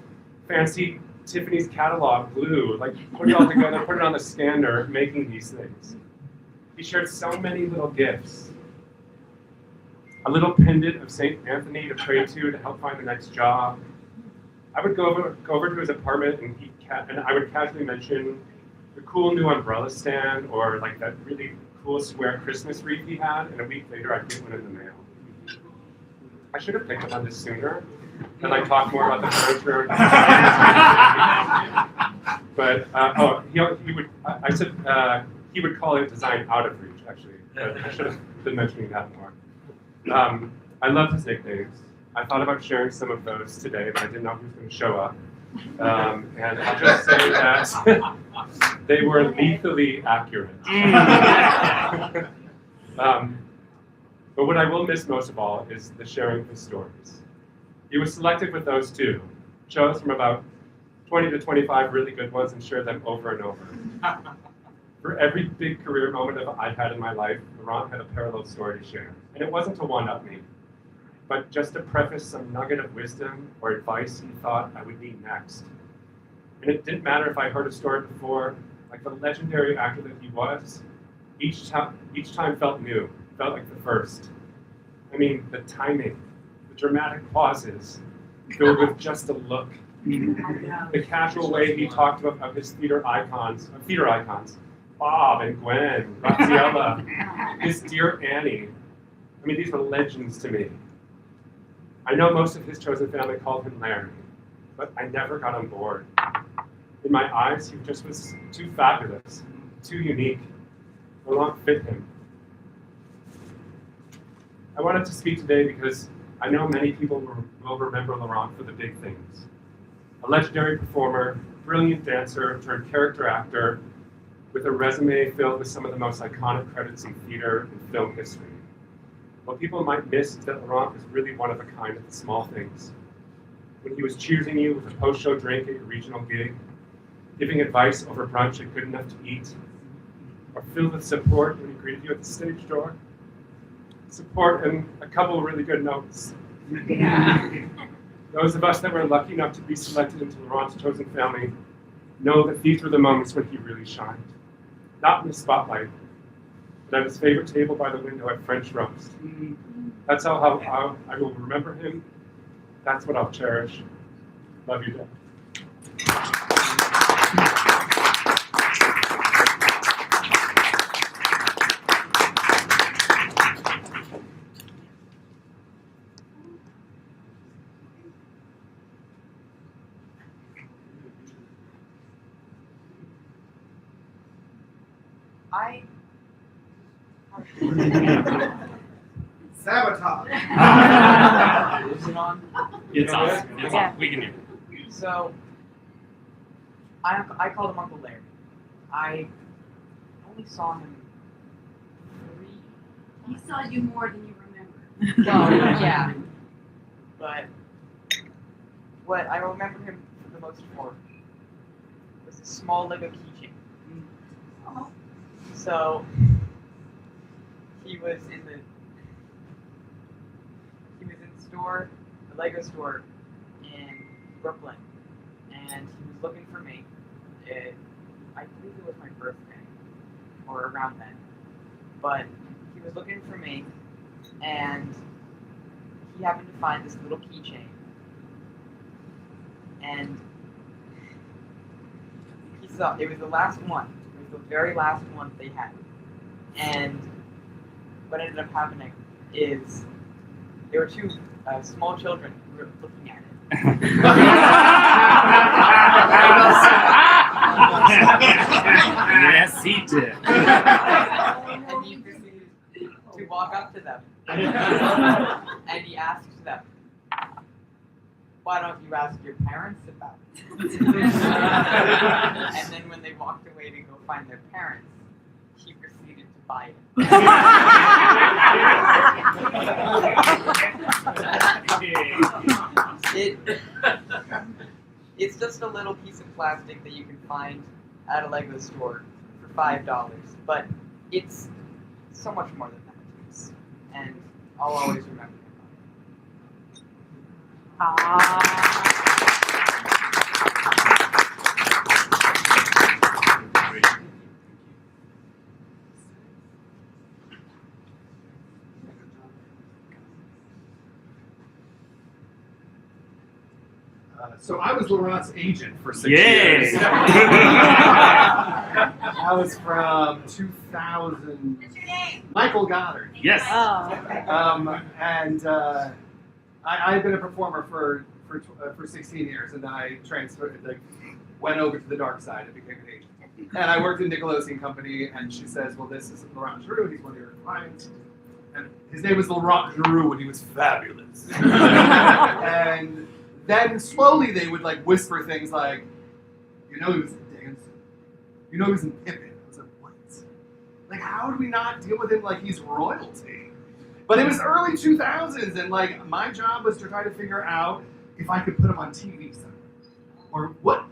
fancy Tiffany's catalog glue, like put it all together, put it on the scanner, making these things. He shared so many little gifts. A little pendant of St. Anthony to pray to help find the next job. I would go over to his apartment and I would casually mention the cool new umbrella stand or like that really cool square Christmas wreath he had, and a week later I'd get one in the mail. I should have picked up on this sooner and like talk more about the furniture. But he would call it design out of reach actually. But I should have been mentioning that more. I love his nicknames. I thought about sharing some of those today, but I didn't know who was going to show up. And I'll just say that they were lethally accurate. But what I will miss most of all is the sharing of his stories. He was selected with those too, chose from about 20 to 25 really good ones and shared them over and over. For every big career moment I've had in my life, Laurent had a parallel story to share. And it wasn't to one-up me, but just to preface some nugget of wisdom or advice he thought I would need next. And it didn't matter if I heard a story before, like the legendary actor that he was, each time felt new, felt like the first. I mean, the timing, the dramatic pauses, filled with just a look. The casual way he talked of his theater icons, Bob and Gwen, Graziella, his dear Annie. I mean, these were legends to me. I know most of his chosen family called him Larry, but I never got on board. In my eyes, he just was too fabulous, too unique. Laurent fit him. I wanted to speak today because I know many people will remember Laurent for the big things. A legendary performer, brilliant dancer, turned character actor, with a resume filled with some of the most iconic credits in theater and film history. What people might miss is that Laurent is really one of a kind at the small things. When he was choosing you with a post-show drink at your regional gig, giving advice over brunch at Good Enough to Eat, or filled with support when he greeted you at the stage door. Support and a couple of really good notes. Those of us that were lucky enough to be selected into Laurent's chosen family know that these were the moments when he really shined. Not in the spotlight, but at his favorite table by the window at French roast. That's how I will remember him. That's what I'll cherish. Love you, Dad. Sabotage. Is it on? It's on. It's Yeah. on. We can hear. So, I called him Uncle Larry. I only saw him He saw you more than you remember. Well, yeah. But what I remember him for the most for was a small Lego keychain. So he was in the store, the Lego store in Brooklyn, and he was looking for me. I believe it was my birthday, or around then. But he was looking for me, and he happened to find this little keychain. And he saw, it was the last one. It was the very last one they had. And what ended up happening is there were two small children who were looking at it. Yes, he did. And he proceeded to walk up to them. And he asked them, "Why don't you ask your parents about it?" And then when they walked away to go find their parents, he proceeded to buy it. It's just a little piece of plastic that you can find at a Lego store for $5, but it's so much more than that. And I'll always remember So I was Laurent's agent for 6 Yay! years. I was from 2000. What's your name? Michael Goddard. Yes. Oh. I've been a performer for 16 years, and then I went over to the dark side and became an agent. And I worked in Nickelodeon Company, and she says, "Well, this is Laurent Giroux. He's one of your clients." And his name was Laurent Giroux, and he was fabulous. And then slowly they would like whisper things like, "You know, he was in Dancing. You know, he was in Pippin." I was like, "What? Like, how do we not deal with him like he's royalty?" But it was early 2000s, and like my job was to try to figure out if I could put him on TV somewhere, or what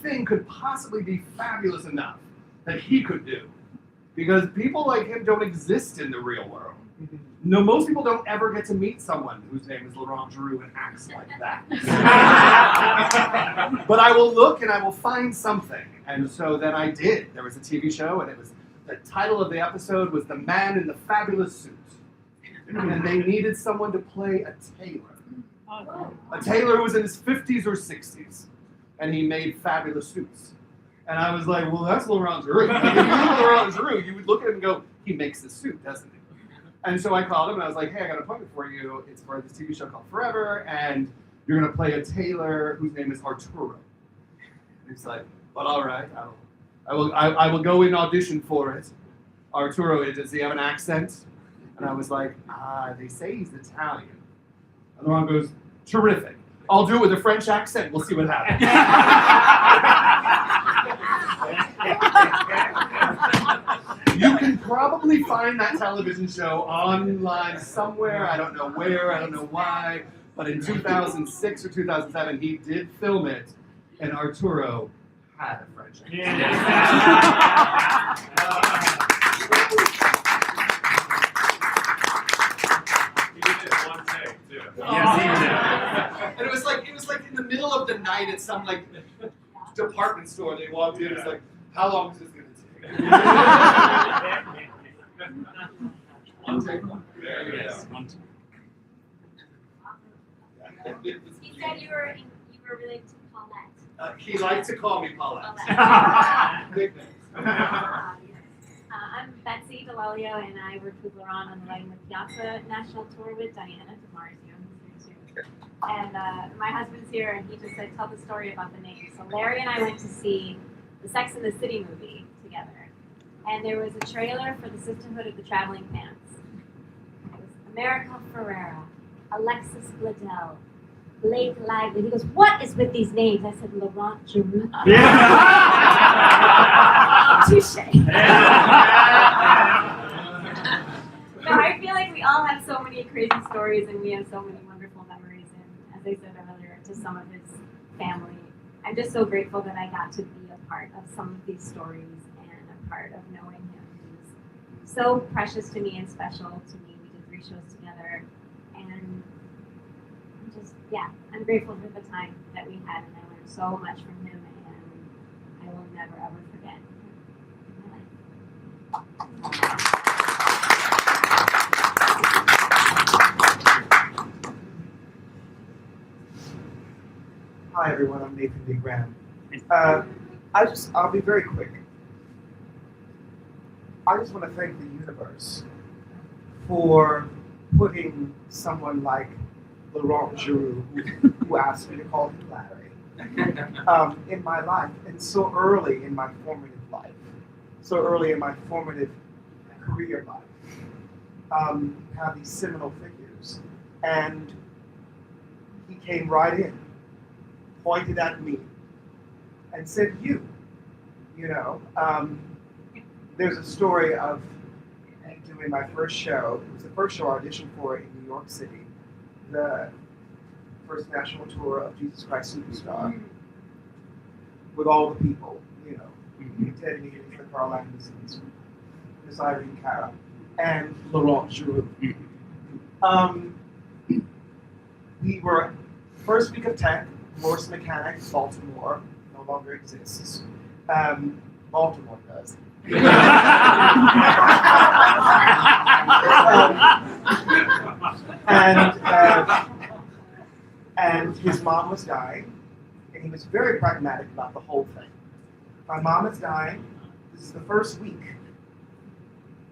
thing could possibly be fabulous enough that he could do, because people like him don't exist in the real world. No, most people don't ever get to meet someone whose name is Laurent Giroux and acts like that. But I will look and I will find something. And so then I did. There was a TV show, and the title of the episode was The Man in the Fabulous Suit. And they needed someone to play a tailor. A tailor who was in his 50s or 60s. And he made fabulous suits. And I was like, well, that's Laurent Giroux. Like, if you know Laurent Giroux, you would look at him and go, he makes this suit, doesn't he? And so I called him, and I was like, hey, I got an appointment for you. It's for this TV show called Forever, and you're going to play a tailor whose name is Arturo. And he's like, well, all right, I will go in audition for it. Arturo, does he have an accent? And I was like, they say he's Italian. And Laurent goes, terrific. I'll do it with a French accent. We'll see what happens. You can probably find that television show online somewhere. I don't know where, I don't know why. But in 2006 or 2007, he did film it, and Arturo had a friendship. He did it in one take, too. Yes, he did. And it was like in the middle of the night at some like department store. They walked in. It's like, how long is this going to take? One take. There you Yes, go. one, two. You said you were related to Paulette. He liked to call me Paulette. Nicknames. I'm Betsy DeLelio, and I worked with Laurent on the Lighting the Piazza National Tour with Diana DeMarzio, who's here too. And my husband's here, and he just said, tell the story about the name. So Larry and I went to see the Sex and the City movie together. And there was a trailer for the Sisterhood of the Traveling Pants. It was America Ferrera, Alexis Bledel, Blake Lively. He goes, what is with these names? I said, Laurent Giroux. Touche. So I feel like we all have so many crazy stories, and we have so many wonderful memories. And as I said earlier, to some of his family, I'm just so grateful that I got to be a part of some of these stories and a part of knowing him. He's so precious to me and special to me. We did 3 shows together, and I'm grateful for the time that we had, and I learned so much from him, and I will never ever forget Hi everyone, I'm Nathan D. Graham. I'll be very quick. I just want to thank the universe for putting someone like Laurent Giroux, who asked me to call him Larry, in my life, and so early in my formative life, so early in my formative career life, have these seminal figures. And he came right in, pointed at me, and said, you know, there's a story of me doing my first show. It was the first show I auditioned for in New York City, the first national tour of Jesus Christ Superstar, with all the people, you know, Ted Neely, the Carl Andersons, Miss Irene Cara, and Laurent Giroux. We were first week of tech, Morse Mechanics, Baltimore, no longer exists. Baltimore does. And his mom was dying, and he was very pragmatic about the whole thing. My mom is dying. This is the first week.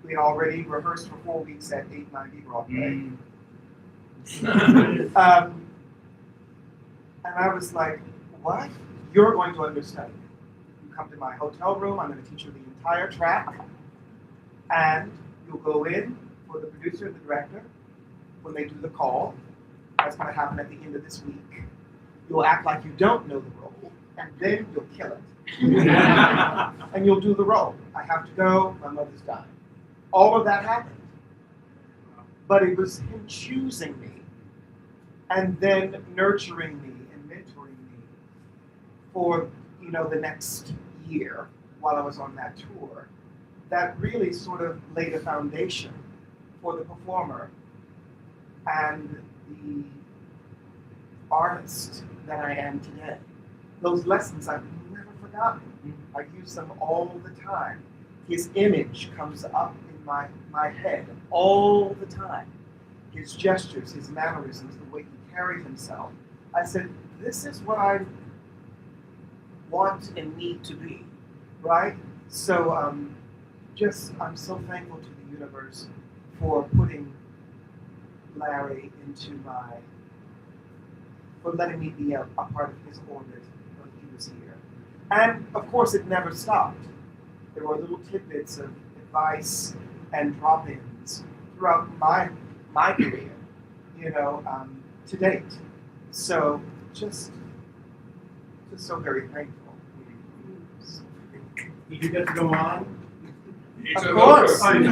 We had already rehearsed for 4 weeks at 890 Broadway. And I was like, what? You're going to understudy. You come to my hotel room, I'm going to teach you the entire track, and you'll go in for the producer and the director when they do the call. That's going to happen at the end of this week. You'll act like you don't know the role, and then you'll kill it. And you'll do the role. I have to go, my mother's dying. All of that happened. But it was him choosing me, and then nurturing me and mentoring me for, you know, the next year while I was on that tour, that really sort of laid a foundation for the performer and the artist that I am today. Those lessons I've never forgotten. I use them all the time. His image comes up in my head all the time. His gestures, his mannerisms, the way he carried himself. I said, this is what I want and need to be, right? So I'm so thankful to the universe for putting Larry into for letting me be a part of his orbit when he was here. And of course it never stopped. There were little tidbits of advice and drop-ins throughout my career, you know, to date. So just so very thankful. Did you get to go on? It's Of a course. local.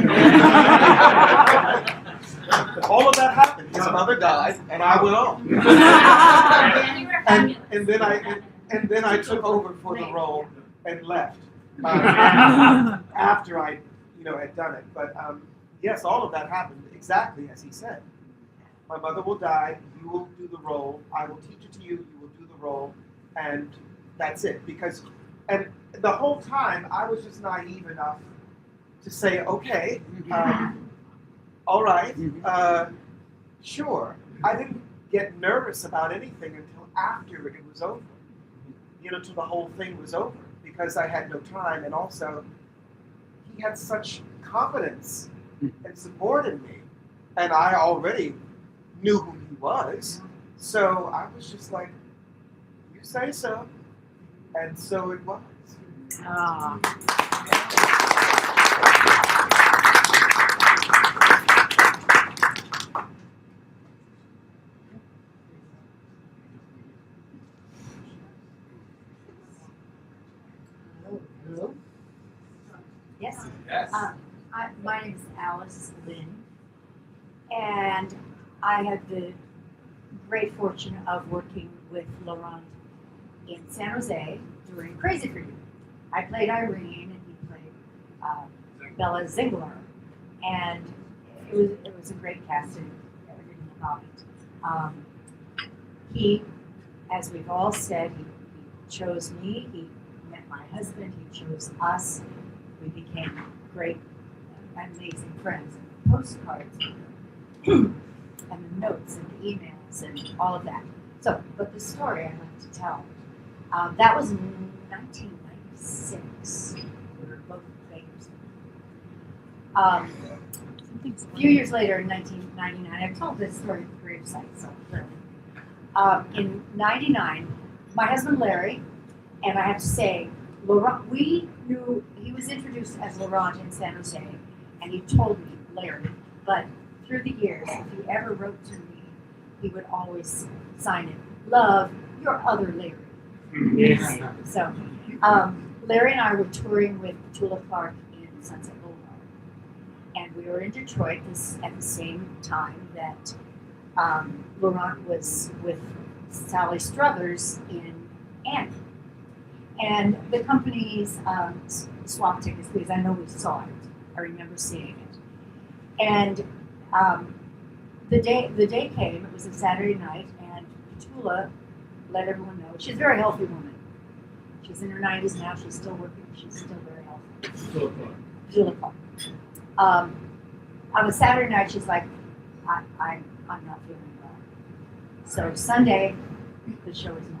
All of that happened. His mother died, and I went on. and then I took over for the role and left after I, had done it. But yes, all of that happened exactly as he said. My mother will die. You will do the role. I will teach it to you. You will do the role, and that's it. And the whole time I was just naive enough to say, okay, all right, sure. I didn't get nervous about anything until after it was over. Till the whole thing was over, because I had no time, and also he had such confidence and support in me, and I already knew who he was. So I was just like, you say so, and so it was. Hello? Yes? Yes. My name is Alice Lynn, and I had the great fortune of working with Laurent in San Jose during Crazy for You. I played Irene, and he played Bella Ziegler, and it was a great casting. Everything about it. He, as we've all said, he chose me. He met my husband. He chose us. We became great, amazing friends. And the postcards, and the notes, and the emails, and all of that. So, but the story I'd like to tell, that was in 1996. We were both players. A few years later, in 1999, I've told this story at the grave site, so clearly. In 99, my husband Larry, and I have to say, Laurent, we knew he was introduced as Laurent in San Jose, and he told me Larry, but through the years, if he ever wrote to me, he would always sign it, "Love, your other Larry." Yes. So, Larry and I were touring with Petula Clark in Sunset Boulevard, and we were in Detroit at the same time that Laurent was with Sally Struthers in Annie. And the companies swapped tickets because I know we saw it. I remember seeing it. And the day came, it was a Saturday night, and Petula let everyone know. She's a very healthy woman. She's in her 90s now. She's still working. She's still very healthy. Petula Clark. On a Saturday night, she's like, I'm not feeling well. So Sunday, the show was mine.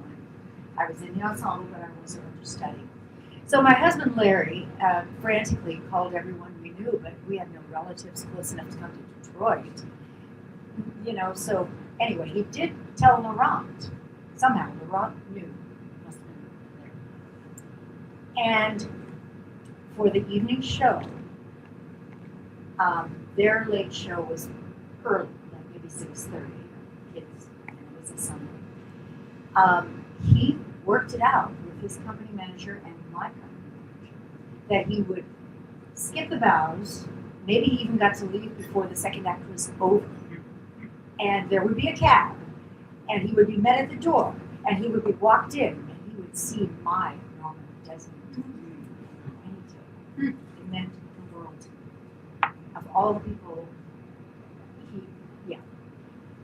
I was in the ensemble, but I wasn't understudying. So my husband Larry frantically called everyone we knew, but we had no relatives close enough to come to Detroit. So anyway, he did tell Laurent. Somehow Laurent knew. Must have been Larry. And for the evening show, their late show was early, like maybe 6:30. Kids, and it was a Sunday. He worked it out with his company manager and my company manager that he would skip the bows, maybe he even got to leave before the second act was over. And there would be a cab, and he would be met at the door, and he would be walked in, and he would see my Norman Desmond. It meant the world to me. Of all the people,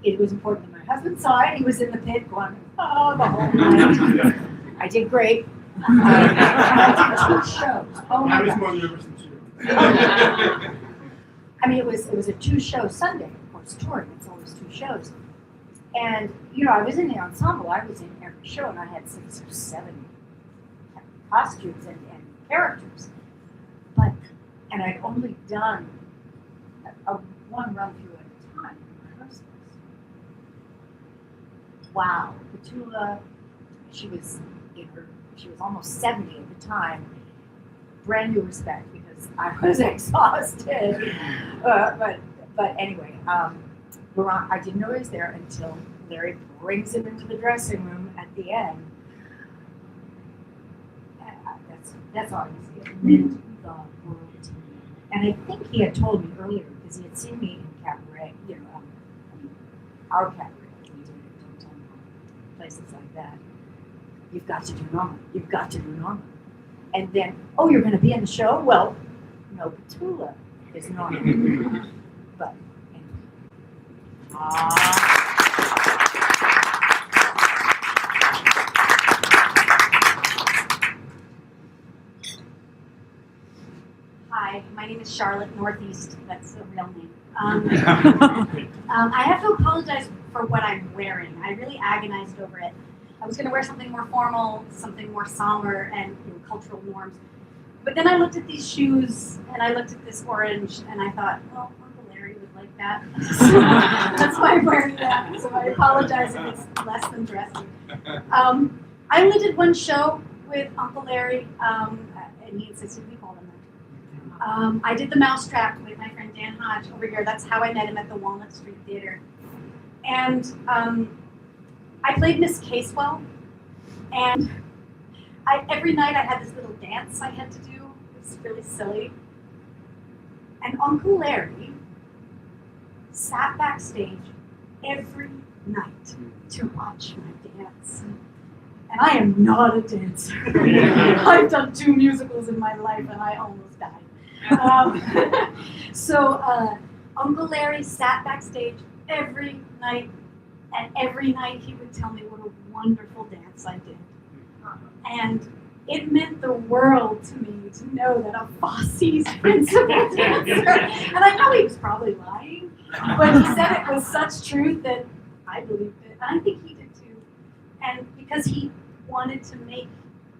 it was important that my husband saw it. He was in the pit going, oh, the whole night. I did great. I did 2 shows. Oh my God. I mean, it was a 2-show Sunday, of course, touring. It's always 2 shows. And, I was in the ensemble. I was in every show, and I had 6 or 7 costumes and characters. And I'd only done one run through at a time in rehearsals. Wow, Petula, she was almost 70 at the time. Brand new respect because I was exhausted. But anyway, Laurent, I didn't know he was there until Larry brings him into the dressing room at the end. That's all you see. It meant the world to me. And I think he had told me earlier, because he had seen me in cabaret, our cabaret, we did it downtown, places like that. You've got to do Norma. You've got to do Norma. And then, oh, you're going to be in the show? Well, no, Petula is Norma. But anyway. Hi, my name is Charlotte Northeast. That's the real name. I have to apologize for what I'm wearing. I really agonized over it. I was going to wear something more formal, something more somber, and cultural norms. But then I looked at these shoes, and I looked at this orange, and I thought, well, Uncle Larry would like that. So that's why I'm wearing that. So I apologize if it's less than dressy. I only did one show with Uncle Larry, and he insisted we call him that. I did the Mousetrap with my friend Dan Hodge over here. That's how I met him at the Walnut Street Theater. And I played Miss Casewell. And every night I had this little dance I had to do. It was really silly. And Uncle Larry sat backstage every night to watch my dance. And I am not a dancer. I've done 2 musicals in my life and I almost died. So Uncle Larry sat backstage every night, and every night he would tell me what a wonderful dance I did. And it meant the world to me to know that a Fosse's principal dancer, and I know he was probably lying, but he said it was such truth that I believed it, and I think he did too. And because he wanted to make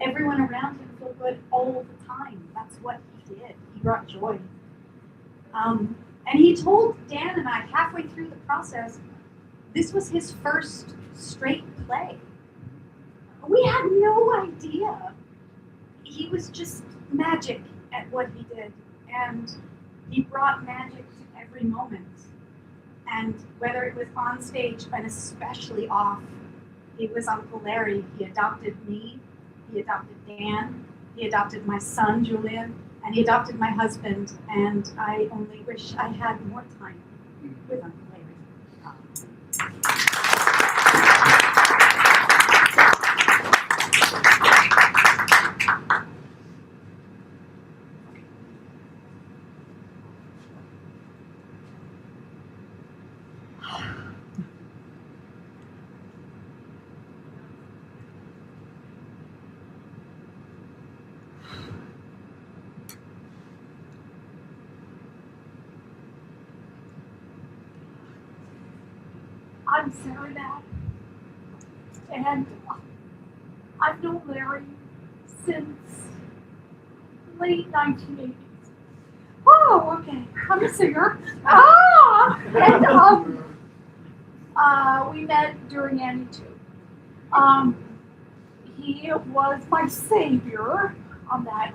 everyone around him feel good all the time. That's what he did. He brought joy. And he told Dan and I halfway through the process, this was his first straight play. We had no idea. He was just magic at what he did. And he brought magic to every moment. And whether it was on stage and especially off, he was Uncle Larry. He adopted me. He adopted Dan. He adopted my son, Julian. And he adopted my husband. And I only wish I had more time with Uncle Larry. I'm Sarah now, and I've known Larry since late 1980s. Oh, okay. I'm a singer. And we met during Annie 2. He was my savior on that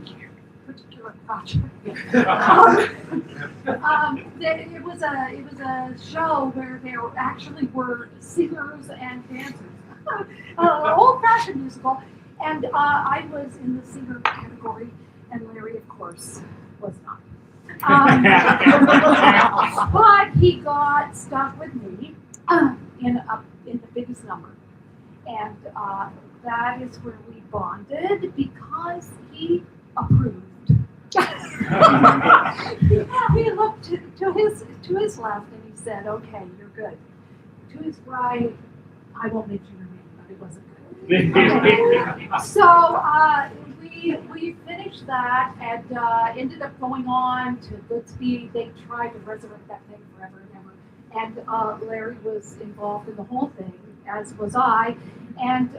particular project. It was a show where there actually were singers and dancers, old-fashioned musical, and I was in the singer category, and Larry, of course, was not. But he got stuck with me in the biggest number, and that is where we bonded because he approved. He looked to his left and he said, "Okay, you're good." To his right, I won't mention her name, but it wasn't good. Okay. So we finished that and ended up going on to Goodspeed. They tried to resurrect that thing forever and ever. And Larry was involved in the whole thing, as was I. And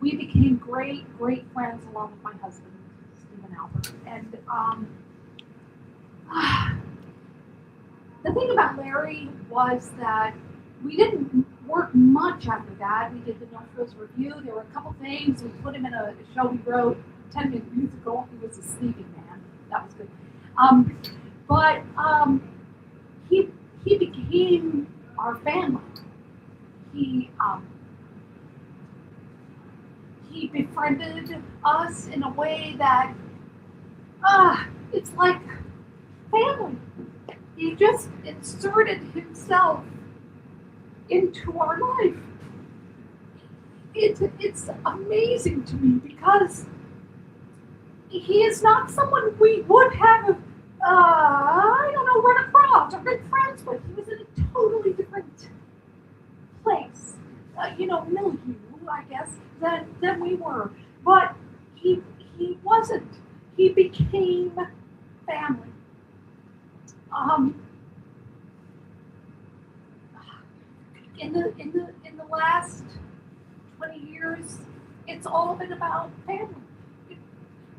we became great friends along with my husband, Albert. And the thing about Larry was that we didn't work much after that. We did the No Frills Review. There were a couple things. We put him in a show we wrote 10 minutes ago. He was a sleeping man. That was good. But he became our family. He befriended us in a way that it's like family. He just inserted himself into our life. It's amazing to me because he is not someone we would have, I don't know, run across or been friends with. He was in a totally different place, milieu, I guess, than we were. But he wasn't. He became family. In the last 20 years, it's all been about family. It's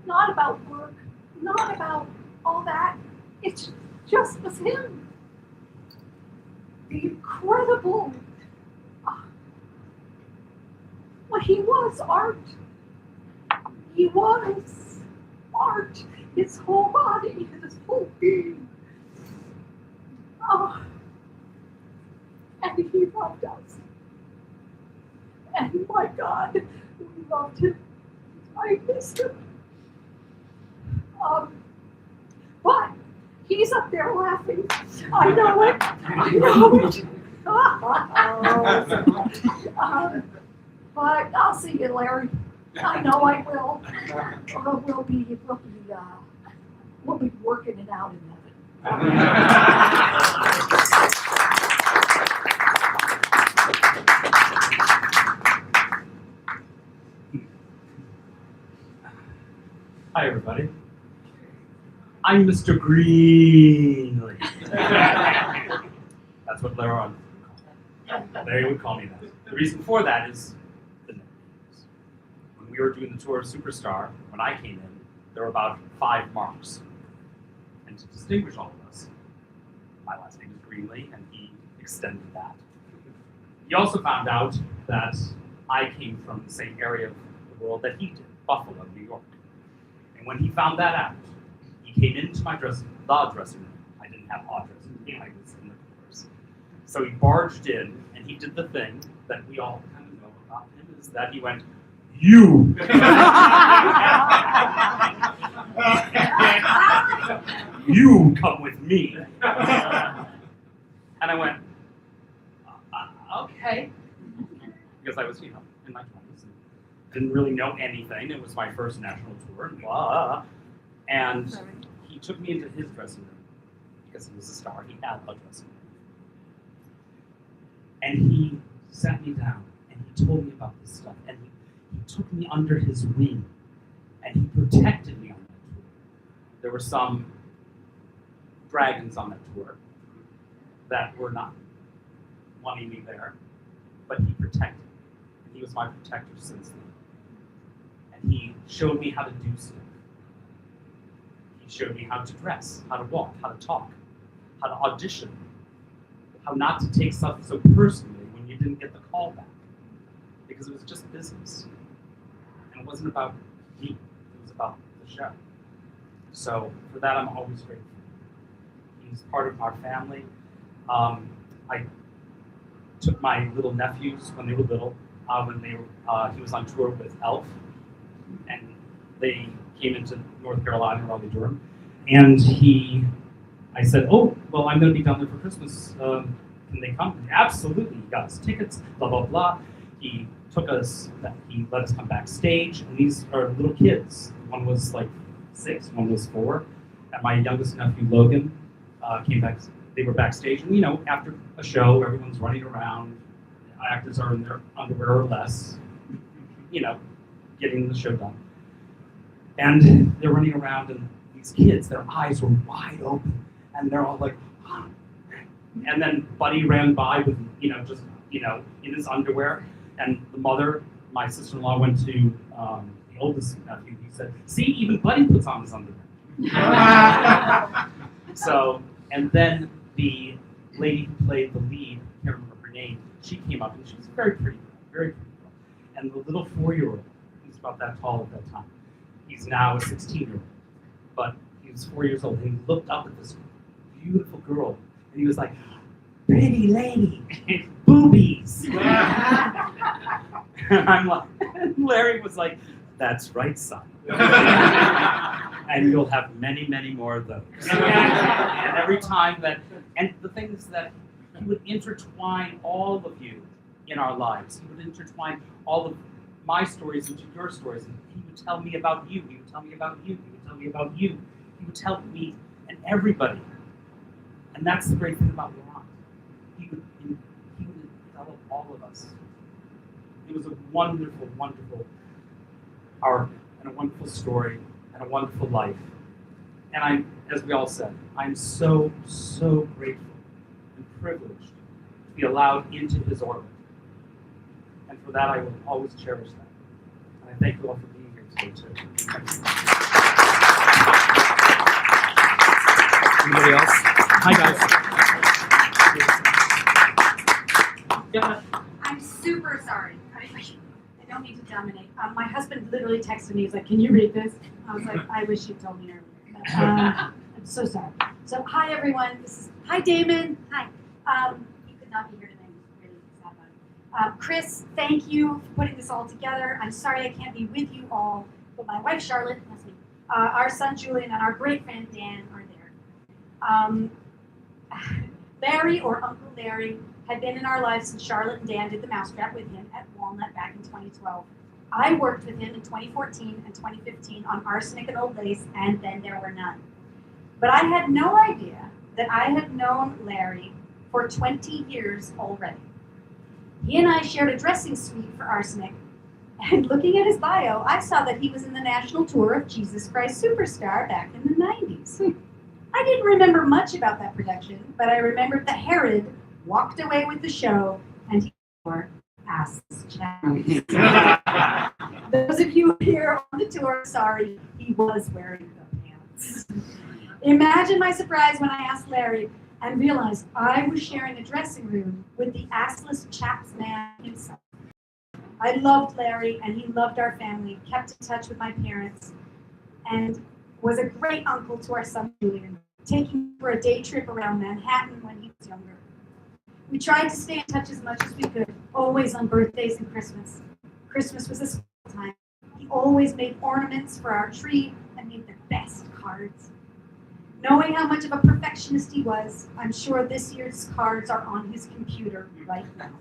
not about work, not about all that. It just was him. The incredible, he was art. He was art. His whole body, his whole being. And he loved us. And my God, we loved him. I missed him. But he's up there laughing. I know it. I know it. But I'll see you, Larry. I know I will. We'll be working it out in heaven. Hi, everybody. I'm Mr. Greenlee. That's what Laurent Larry would call me that. The reason for that is the names. When we were doing the tour of Superstar, when I came in, there were about 5 marks. And to distinguish all of us, my last name is Greenlee, and he extended that. He also found out that I came from the same area of the world that he did, Buffalo, New York. And when he found that out, he came into my dressing room. I didn't have a dressing room, I was in the course. So he barged in, and he did the thing that we all kind of know about him, is that he went, "You!" "You come with me." And I went, okay. Because I was, in my 20s and didn't really know anything. It was my first national tour and blah. And he took me into his dressing room because he was a star. He had a dressing room. And he sat me down and he told me about this stuff. And he took me under his wing and he protected me on that tour. There were some dragons on that tour that were not wanting me there, but he protected me. And he was my protector since then. And he showed me how to do stuff. He showed me how to dress, how to walk, how to talk, how to audition, how not to take stuff so personally when you didn't get the call back. Because it was just business. And it wasn't about me, it was about the show. So for that, I'm always grateful. He's part of our family. I took my little nephews when they were little, he was on tour with Elf, and they came into North Carolina, Raleigh-Durham, and I said, "Oh, well, I'm going to be down there for Christmas. Can they come?" "Absolutely." He got us tickets, blah, blah, blah. He let us come backstage, and these are little kids. One was like 6, one was 4, and my youngest nephew, Logan, came back. They were backstage, and after a show, everyone's running around. Actors are in their underwear or less, getting the show done. And they're running around, and these kids, their eyes were wide open, and they're all like, "Huh." And then Buddy ran by with, in his underwear, and the mother, my sister-in-law, went to the oldest nephew. He said, "See, even Buddy puts on his underwear." So, and then the lady who played the lead, I can't remember her name, she came up, and she was a very pretty girl, very pretty girl. And the little 4-year-old, he was about that tall at that time. He's now a 16-year-old, but he was 4 years old, and he looked up at this beautiful girl, and he was like, "Pretty lady, boobies." And I'm like, and Larry was like, "That's right, son." and you'll have many, many more of those. And every time that, and the thing is that he would intertwine all of you in our lives. He would intertwine all of my stories into your stories, and he would tell me about you. He would tell me about you. He would tell me about you. He would tell me and everybody. And that's the great thing about Laurent. He would develop all of us. It was a wonderful, wonderful arc and a wonderful story and a wonderful life. And I'm, as we all said, I'm so, so grateful and privileged to be allowed into his orbit. And for that, I will always cherish that. And I thank you all for being here today, too. Anybody else? Hi, guys. Yeah. I'm super sorry. I don't mean to dominate. My husband literally texted me. He's like, "Can you read this?" I was like, "I wish you told me earlier." I'm so sorry. So, hi everyone. Hi Damon. Hi. You could not be here today. I'm really sad about it. Chris, thank you for putting this all together. I'm sorry I can't be with you all, but my wife Charlotte, that's me, our son Julian, and our great friend Dan are there. Larry, or Uncle Larry, had been in our lives since Charlotte and Dan did the mousetrap with him at Walnut back in 2012. I worked with him in 2014 and 2015 on Arsenic and Old Lace, and then there were none. But I had no idea that I had known Larry for 20 years already. He and I shared a dressing suite for Arsenic, and looking at his bio, I saw that he was in the national tour of Jesus Christ Superstar back in the 90s. I didn't remember much about that production, but I remembered that Herod walked away with the show and he wore ass chaps. Those of you here on the tour, sorry, he was wearing the pants. Imagine my surprise when I asked Larry and realized I was sharing a dressing room with the assless chaps man himself. I loved Larry and he loved our family, kept in touch with my parents, and was a great uncle to our son Julian, taking him for a day trip around Manhattan when he was younger. We tried to stay in touch as much as we could, always on birthdays and Christmas. Christmas was a special time. He always made ornaments for our tree and made the best cards. Knowing how much of a perfectionist he was, I'm sure this year's cards are on his computer right now.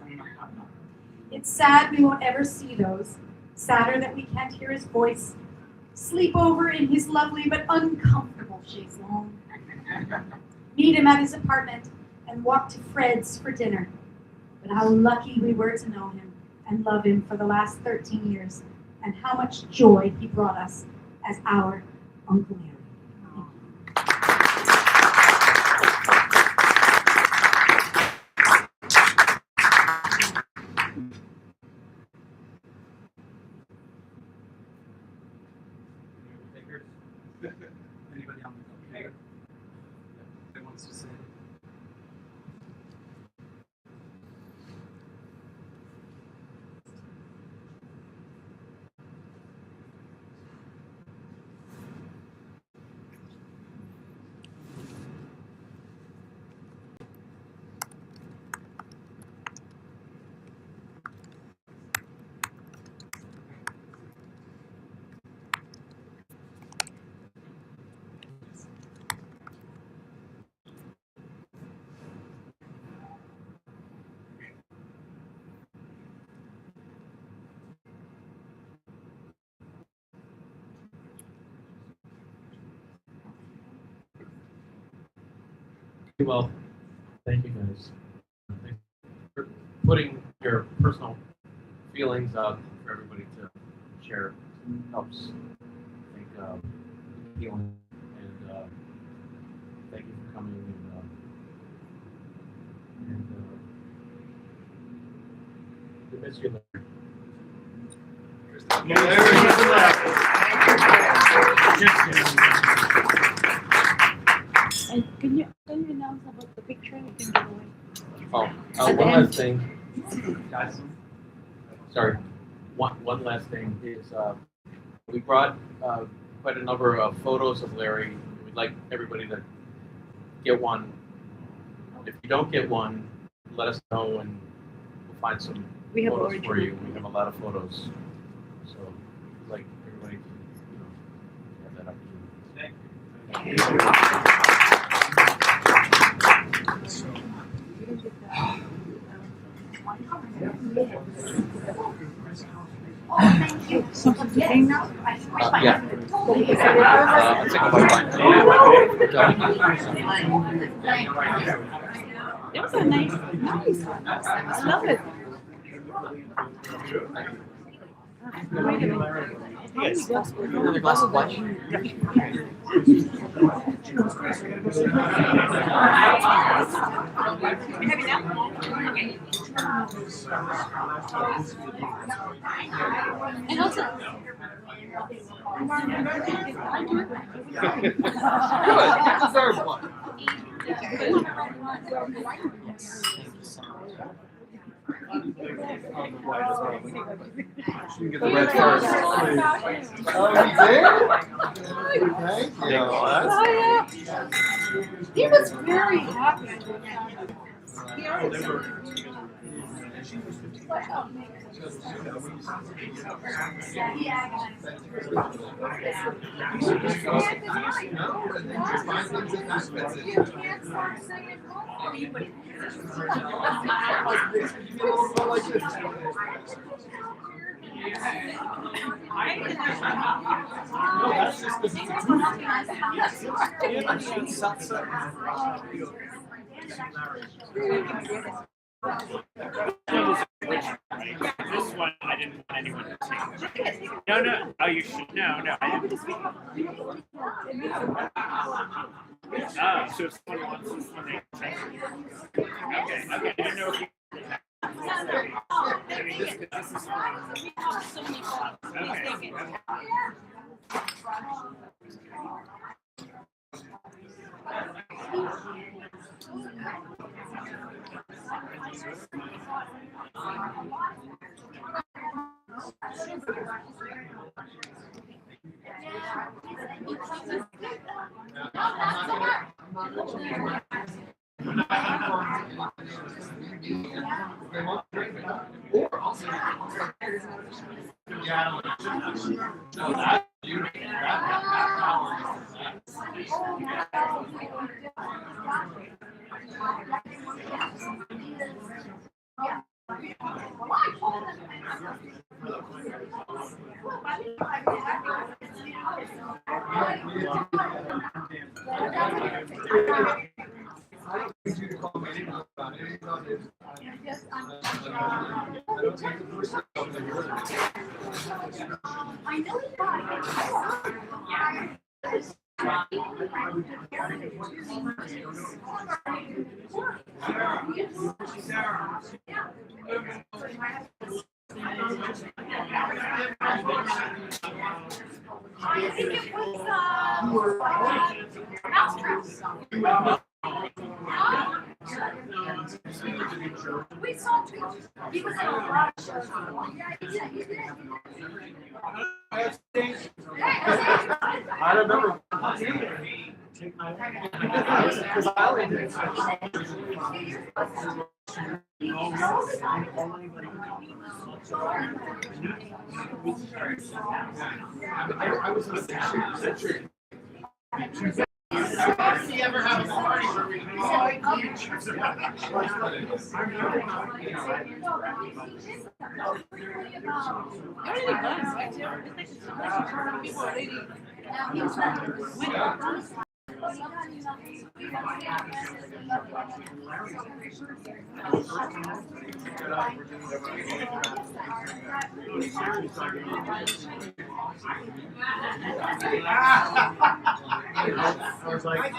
It's sad we won't ever see those, sadder that we can't hear his voice, sleep over in his lovely but uncomfortable chaise longue, meet him at his apartment, and walk to Fred's for dinner. But how lucky we were to know him and love him for the last 13 years, and how much joy he brought us as our Uncle Larry. Anybody on the okay? That wants to say? Well, thank you guys. Thank you for putting your personal feelings out for everybody to share. Helps, I think, healing. And thank you for coming. We miss you, And can you announce about the picture you can give away? Oh, one last thing, guys. Sorry. One last thing is we brought quite a number of photos of Larry. We'd like everybody to get one. If you don't get one, let us know and we'll find some photos for you. We have a lot of photos, so we'd like everybody to have that opportunity. Something to hang up? Yeah. I'll take a white It was a nice one. I love it. Wait a minute. Another glass of wine. And also, Good. You deserve one. You can get the red first. Oh, you did? Thank you. oh yeah. He was very happy. This one I didn't want anyone to take. No. Oh, you should. No. I didn't. Oh, so if someone wants this one, they can take it. Okay. I didn't know if you. I mean, this is okay. I think it was we saw two. He was in a lot of shows. Yeah, he did. I remember because I only did I was in the century. If you ever have a party where we I was like,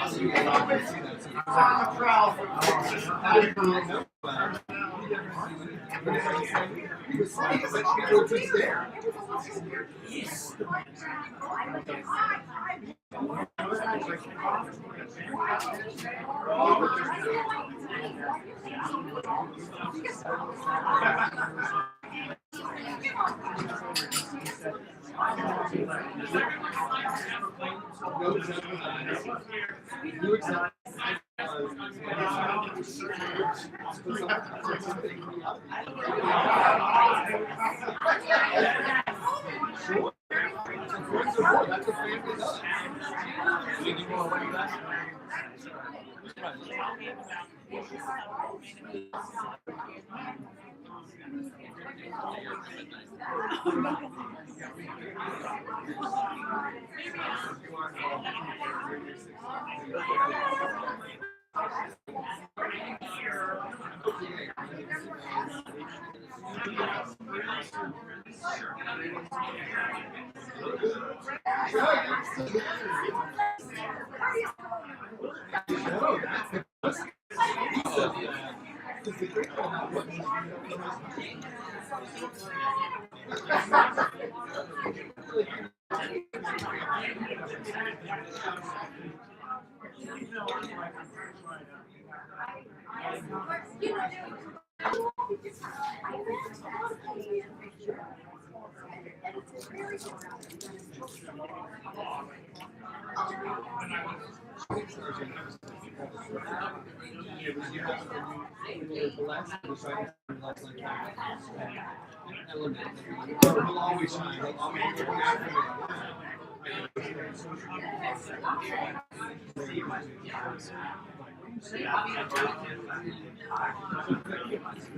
He'll always shine. He'll always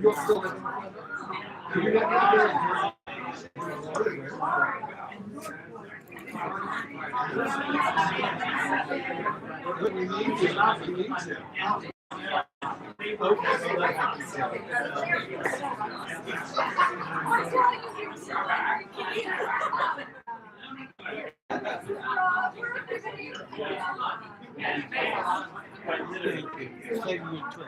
You'll still we need to. We need to.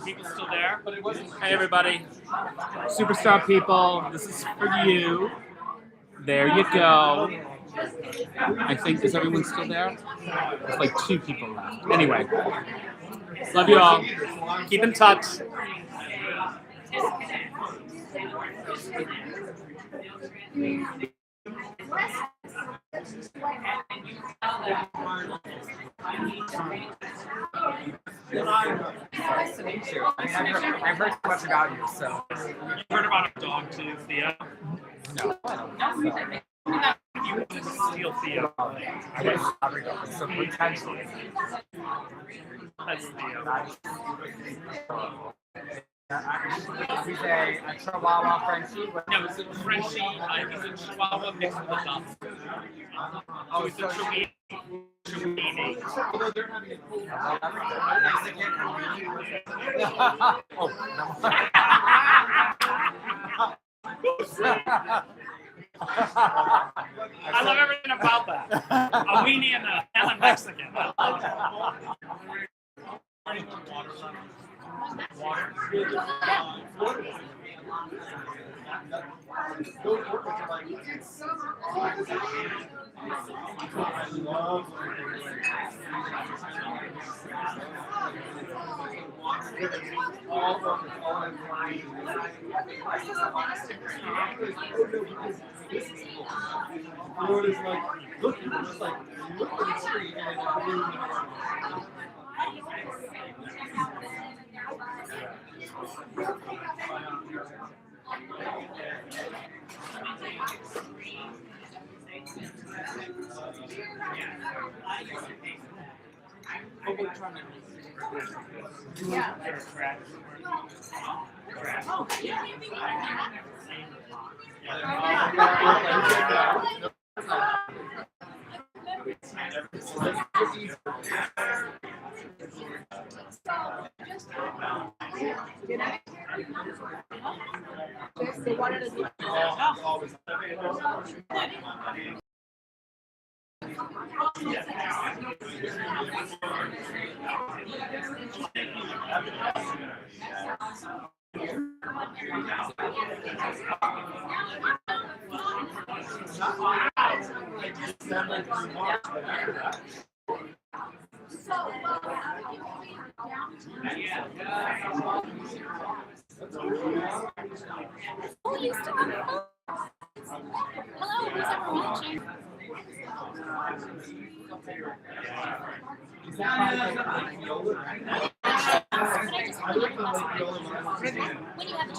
People still there? Hey everybody, superstar people, this is for you. There you go. I think, is everyone still there? There's like 2 people left. Anyway, love you all. Keep in touch. Nice to meet you. I mean, I've heard so much about you, so. You heard about a dog too, Theo? No, I don't know. You wanted to steal Theo. I guess every dog, so potentially. That's Theo. He's a Chihuahua Frenchie. No, it's a Frenchie. He's a Chihuahua mixed with a Dachshund. So it's a Chihuahua. I love everything about that. A weenie and a Mexican. Oh, you still have a phone? Hello, who's ever watching? When you have a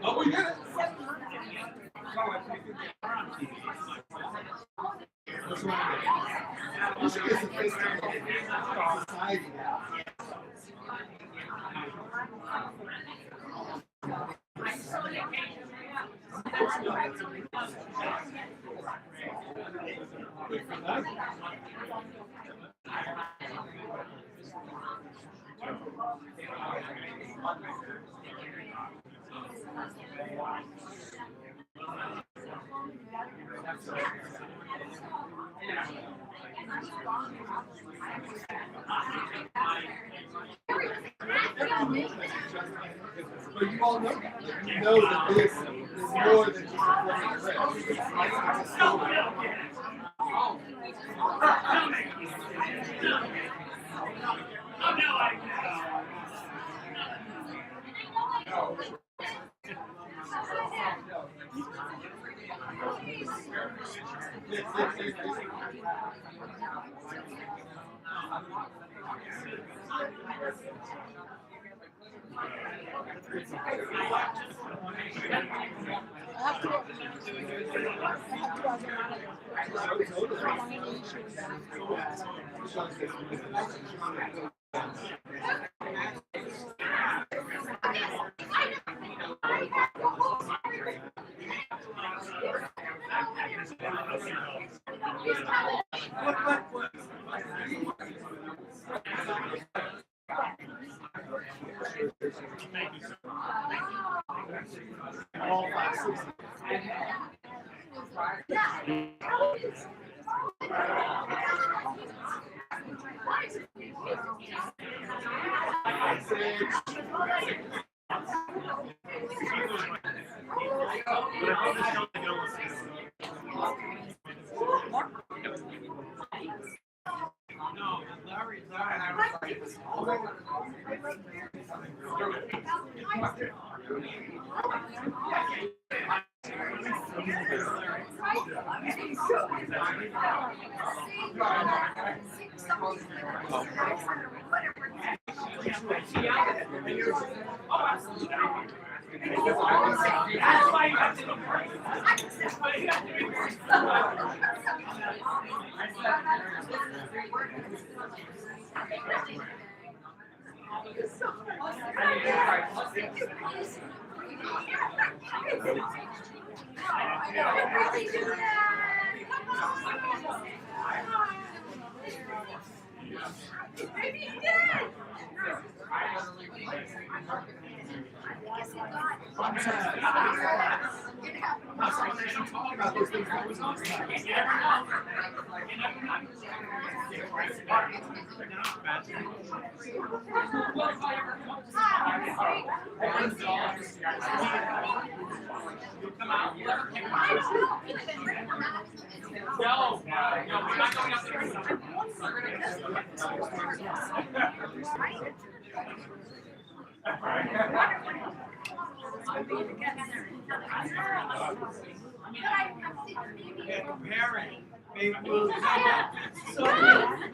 Oh, we did it. You should get some face to society now. But you all know that. You know that this is more than just a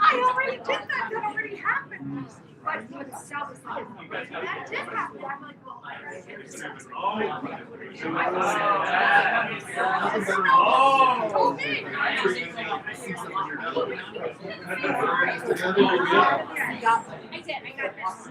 I already did that. That already happened. But with self, that did happen. I'm like, well, told me. I got this.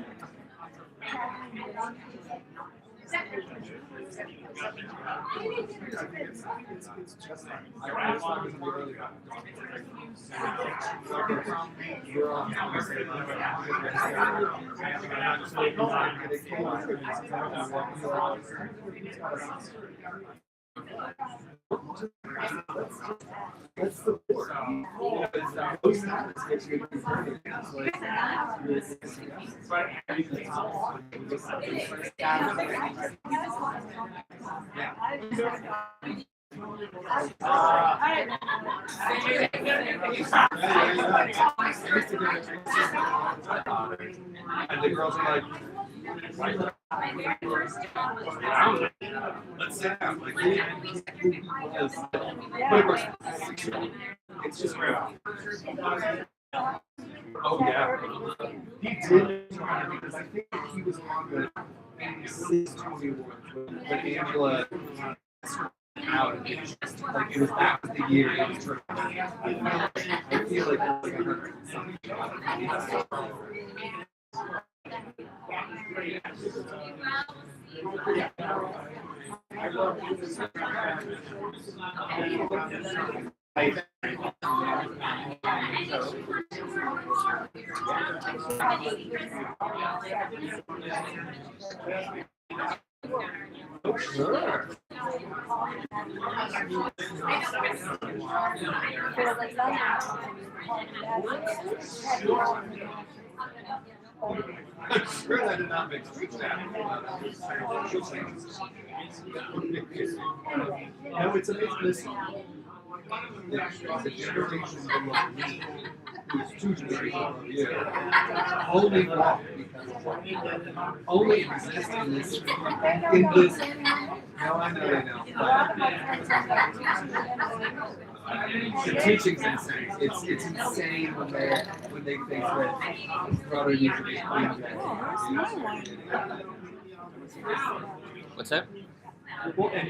And the girls are like, let's sit down. Like, it's just real. Oh yeah. He did because I think he was on the 621 like Angela out. Like it was after the year he was trying. I feel like it was like 100 something. Sure. I'm sure that did not make sense. No, it's amazing. Listen, the generation below me, who's 2 generations below you, only walk because only exist in this. No, I know they know. The teaching's insane. It's insane when they think that brother needs to be clean. What's that?